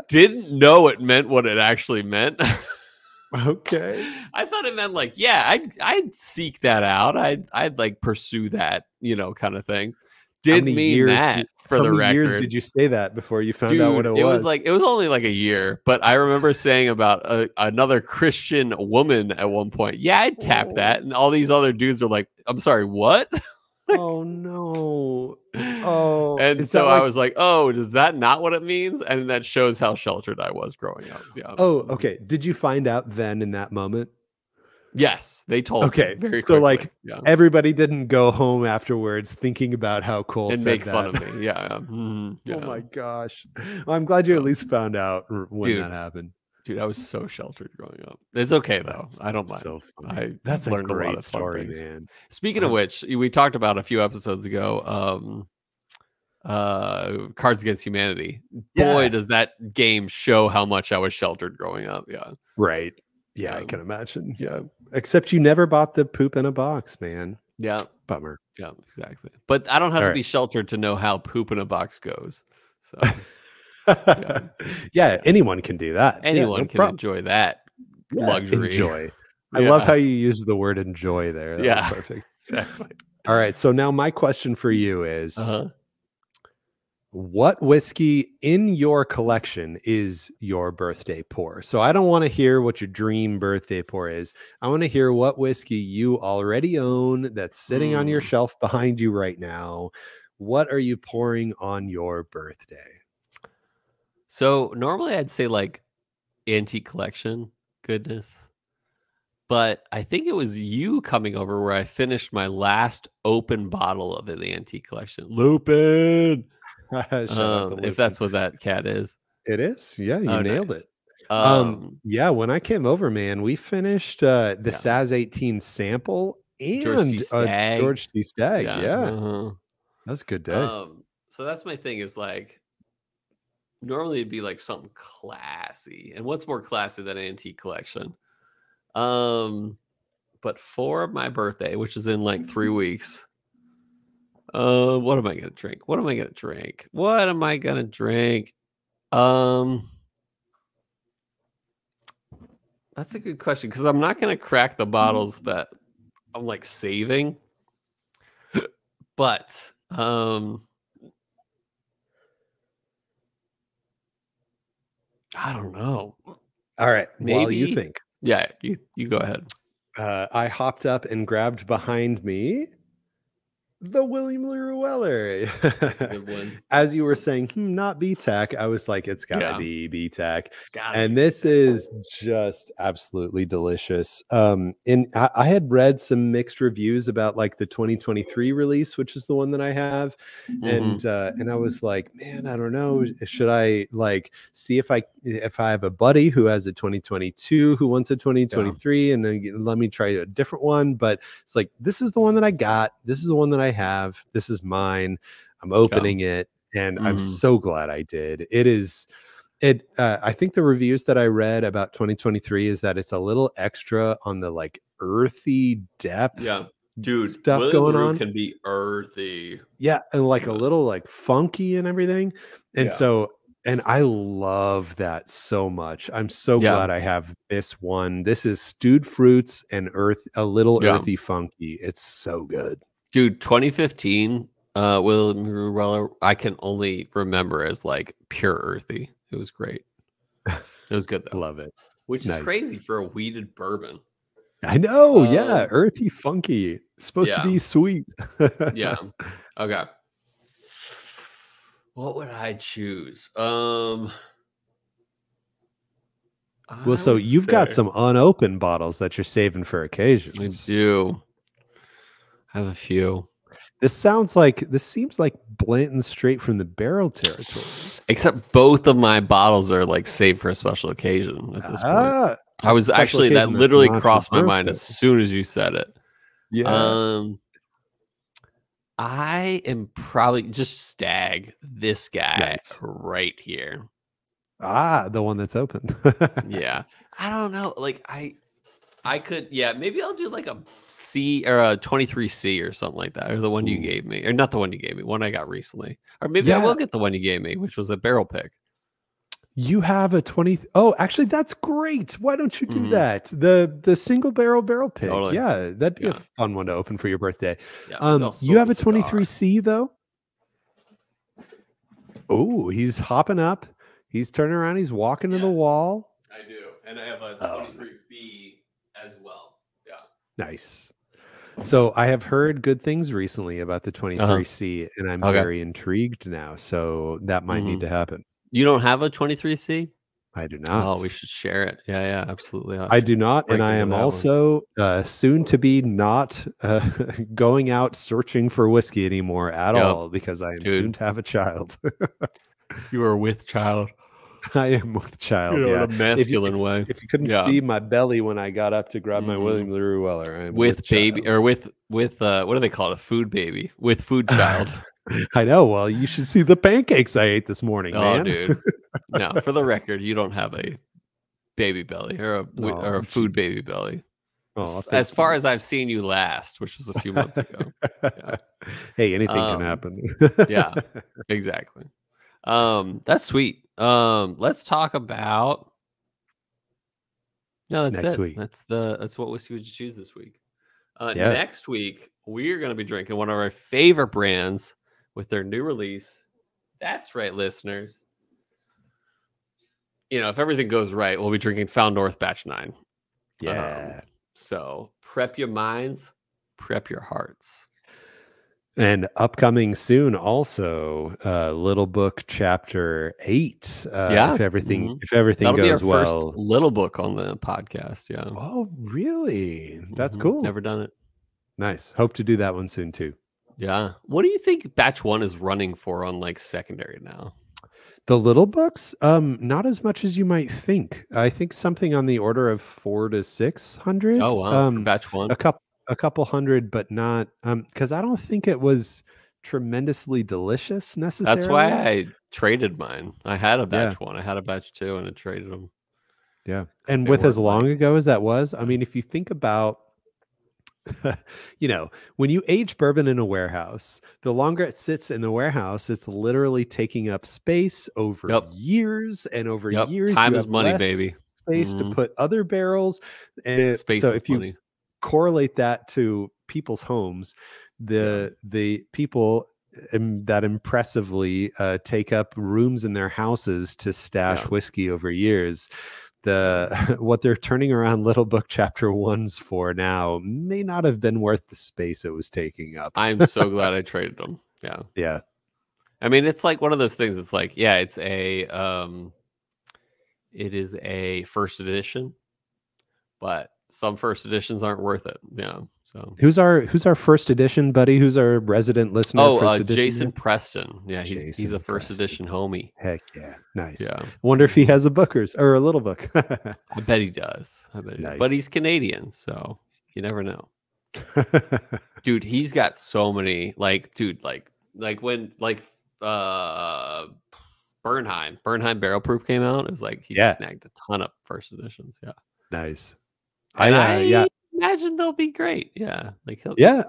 Didn't know it meant what it actually meant. Okay. I thought it meant like, I'd seek that out. I'd like pursue that, kind of thing. Didn't mean that for the record. How many years did you say that before you found out what it was? It was only like a year, but I remember saying about another Christian woman at one point, I'd tap that. And all these other dudes are like, I'm sorry, what? Oh no. Oh. And so I was like, oh, is that not what it means? And that shows how sheltered I was growing up. Yeah. Oh, okay. Did you find out then in that moment? Yes, they told me very quickly. So like everybody didn't go home afterwards thinking about how Cole and said make that. fun of me. Yeah. Oh my gosh. Well, I'm glad you at least found out when that happened. Dude, I was so sheltered growing up. It's okay though. I don't mind. So That's learned a great lot of story, fun things. Man. Speaking of which, we talked about a few episodes ago. Cards Against Humanity. Boy, does that game show how much I was sheltered growing up. Yeah. Right. Yeah, I can imagine. Yeah. Except you never bought the poop in a box, man. Yeah. Bummer. Yeah, exactly. But I don't have to be sheltered to know how poop in a box goes. So anyone can do that. Anyone can enjoy that luxury. Enjoy. I love how you use the word enjoy there. That was perfect. Exactly. All right. So now my question for you is What whiskey in your collection is your birthday pour? So I don't want to hear what your dream birthday pour is. I want to hear what whiskey you already own that's sitting on your shelf behind you right now. What are you pouring on your birthday? So normally I'd say like antique collection goodness. But I think it was you coming over where I finished my last open bottle of the antique collection. Lupin! Shout out to Lupin. If that's what that cat is. It is. Yeah, you nailed nice. it. Yeah, when I came over, man, we finished the Saz 18 sample and George T. Stagg. Yeah. That's a good day. So that's my thing is like, normally it'd be like something classy. And what's more classy than an antique collection? But for my birthday, which is in like 3 weeks, what am I gonna drink? That's a good question because I'm not gonna crack the bottles that I'm like saving. But I don't know. All right, maybe while you think. Yeah, you go ahead. I hopped up and grabbed behind me the William LaRue Weller. That's a good one. As you were saying, not BTAC, I was like, it's gotta be BTAC. And this is just absolutely delicious. And I had read some mixed reviews about like the 2023 release, which is the one that I have. And I was like, man, I don't know. Should I like see if I have a buddy who has a 2022 who wants a 2023 and then let me try a different one. But it's like, this is the one that I got. This is the one that I have. This is mine. I'm opening it, and I'm so glad I did. I think the reviews that I read about 2023 is that it's a little extra on the like earthy depth. Yeah, dude, stuff William going LaRue on can be earthy. Yeah, and like a little like funky and everything. And so, and I love that so much. I'm so glad I have this one. This is stewed fruits and a little earthy funky. It's so good. Dude, 2015, William LaRue Weller, I can only remember as like pure earthy. It was great. It was good though. Love it. Which is crazy for a wheated bourbon. I know. Yeah. Earthy, funky. It's supposed to be sweet. Yeah. Okay. What would I choose? Well, so you've got some unopened bottles that you're saving for occasions. I do. I have a few. This seems like Blanton straight from the barrel territory. Except both of my bottles are like saved for a special occasion at this point. I was actually, that literally crossed my mind as soon as you said it. Yeah. I am probably just Stagg, this guy right here. The one that's open. Yeah. I don't know. Like I could, maybe I'll do like a C or a 23C or something like that. Or the one you gave me. Or not the one you gave me, one I got recently. Or maybe I will get the one you gave me, which was a barrel pick. You have a 20. Oh, actually, that's great. Why don't you do that? The single barrel pick. Totally. Yeah, that'd be a fun one to open for your birthday. Yeah, you have a 23C though? Oh, he's hopping up. He's turning around. He's walking to the wall. I do. And I have a 23B as well. Yeah. Nice. So I have heard good things recently about the 23C, and I'm very intrigued now. So that might need to happen. You don't have a 23C? I do not. Oh, we should share it. Yeah, absolutely. I do not, and I am also soon to be not going out searching for whiskey anymore at all because I am soon to have a child. You are with child. I am with child. In a masculine way. If you couldn't see my belly when I got up to grab my William LaRue Weller, I'm with baby child. Or with what do they call it? A food baby with food child. I know. Well, you should see the pancakes I ate this morning, man. Dude. No, for the record, you don't have a baby belly or a food baby belly. As far as I've seen you last, which was a few months ago. Yeah. Hey, anything can happen. Yeah, exactly. That's sweet. Let's talk about. No, that's next week. That's what whiskey would you choose this week. Next week we're going to be drinking one of our favorite brands with their new release, That's right, listeners. You know, if everything goes right, we'll be drinking Found North Batch 9. Yeah. So prep your minds, prep your hearts. And upcoming soon, also, Little Book Chapter 8. If everything That'll goes be our well. first Little Book on the podcast. Yeah. Oh, really? That's cool. Never done it. Nice. Hope to do that one soon too. Yeah. What do you think Batch 1 is running for on like secondary now? The little books, not as much as you might think. I think something on the order of 400 to 600. Oh wow, for Batch 1. A couple hundred, but not because I don't think it was tremendously delicious necessarily. That's why I traded mine. I had a Batch 1, I had a Batch 2, and I traded them. Yeah, and with as long ago as that was, I mean, if you think about, you know, when you age bourbon in a warehouse, the longer it sits in the warehouse, it's literally taking up space over years and over years. Time is money, baby. Space to put other barrels, and space so is if money. You correlate that to people's homes, the people that impressively take up rooms in their houses to stash whiskey over years. What they're turning around Little Book Chapter 1s for now may not have been worth the space it was taking up. I'm so glad I traded them. Yeah. Yeah. I mean, it's like one of those things. It's like, yeah, it is a first edition, but some first editions aren't worth it. Yeah. So who's our first edition buddy? Who's our resident listener? Oh, Jason Preston. Yeah, he's a first edition homie. Heck yeah, nice. Yeah. Wonder if he has a Booker's or a Little Book. I bet he does. Nice. But he's Canadian, so you never know. Dude, he's got so many. Like when Bernheim Barrel Proof came out, it was like he snagged a ton of first editions. Yeah. Nice. I imagine they'll be great. Yeah.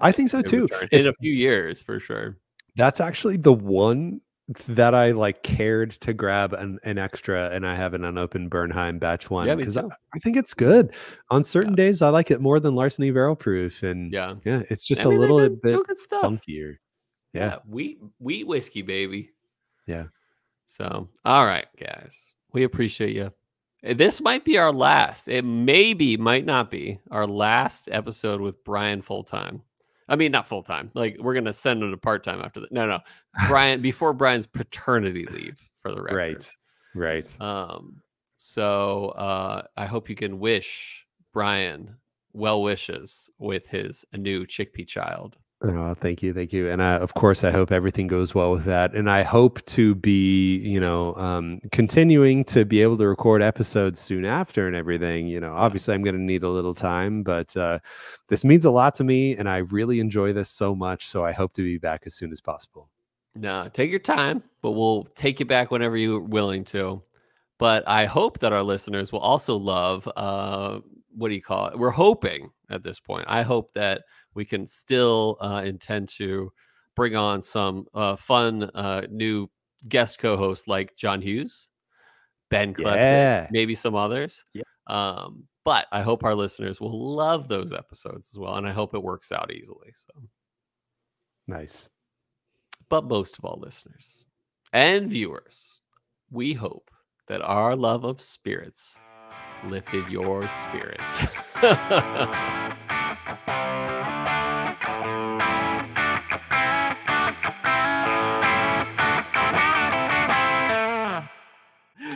I think so too. In a few years for sure. That's actually the one that I like cared to grab an extra, and I have an unopened Bernheim Batch 1 because I think it's good. On certain days, I like it more than Larceny Barrel Proof, and it's just a little bit funkier. Yeah, wheat whiskey, baby. Yeah. So, all right, guys, we appreciate you. This might be our last. It might not be our last episode with Brian full time. I mean, not full time. Like, we're gonna send him to part time after that. No, Brian before Brian's paternity leave, for the record. Right. So I hope you can wish Brian well wishes with his new chickpea child. Oh, thank you. And of course, I hope everything goes well with that. And I hope to be, continuing to be able to record episodes soon after and everything. Obviously I'm going to need a little time, but this means a lot to me and I really enjoy this so much. So I hope to be back as soon as possible. No, take your time, but we'll take you back whenever you're willing to. But I hope that our listeners will also love, what do you call it? We're hoping at this point. I hope that we can still intend to bring on some fun new guest co-hosts like John Hughes, Ben Klepton, maybe some others. Yeah. But I hope our listeners will love those episodes as well. And I hope it works out easily. So nice. But most of all, listeners and viewers, we hope that our love of spirits lifted your spirits.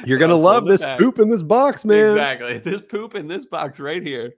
You're going to love this poop in this box, man. Exactly. This poop in this box right here.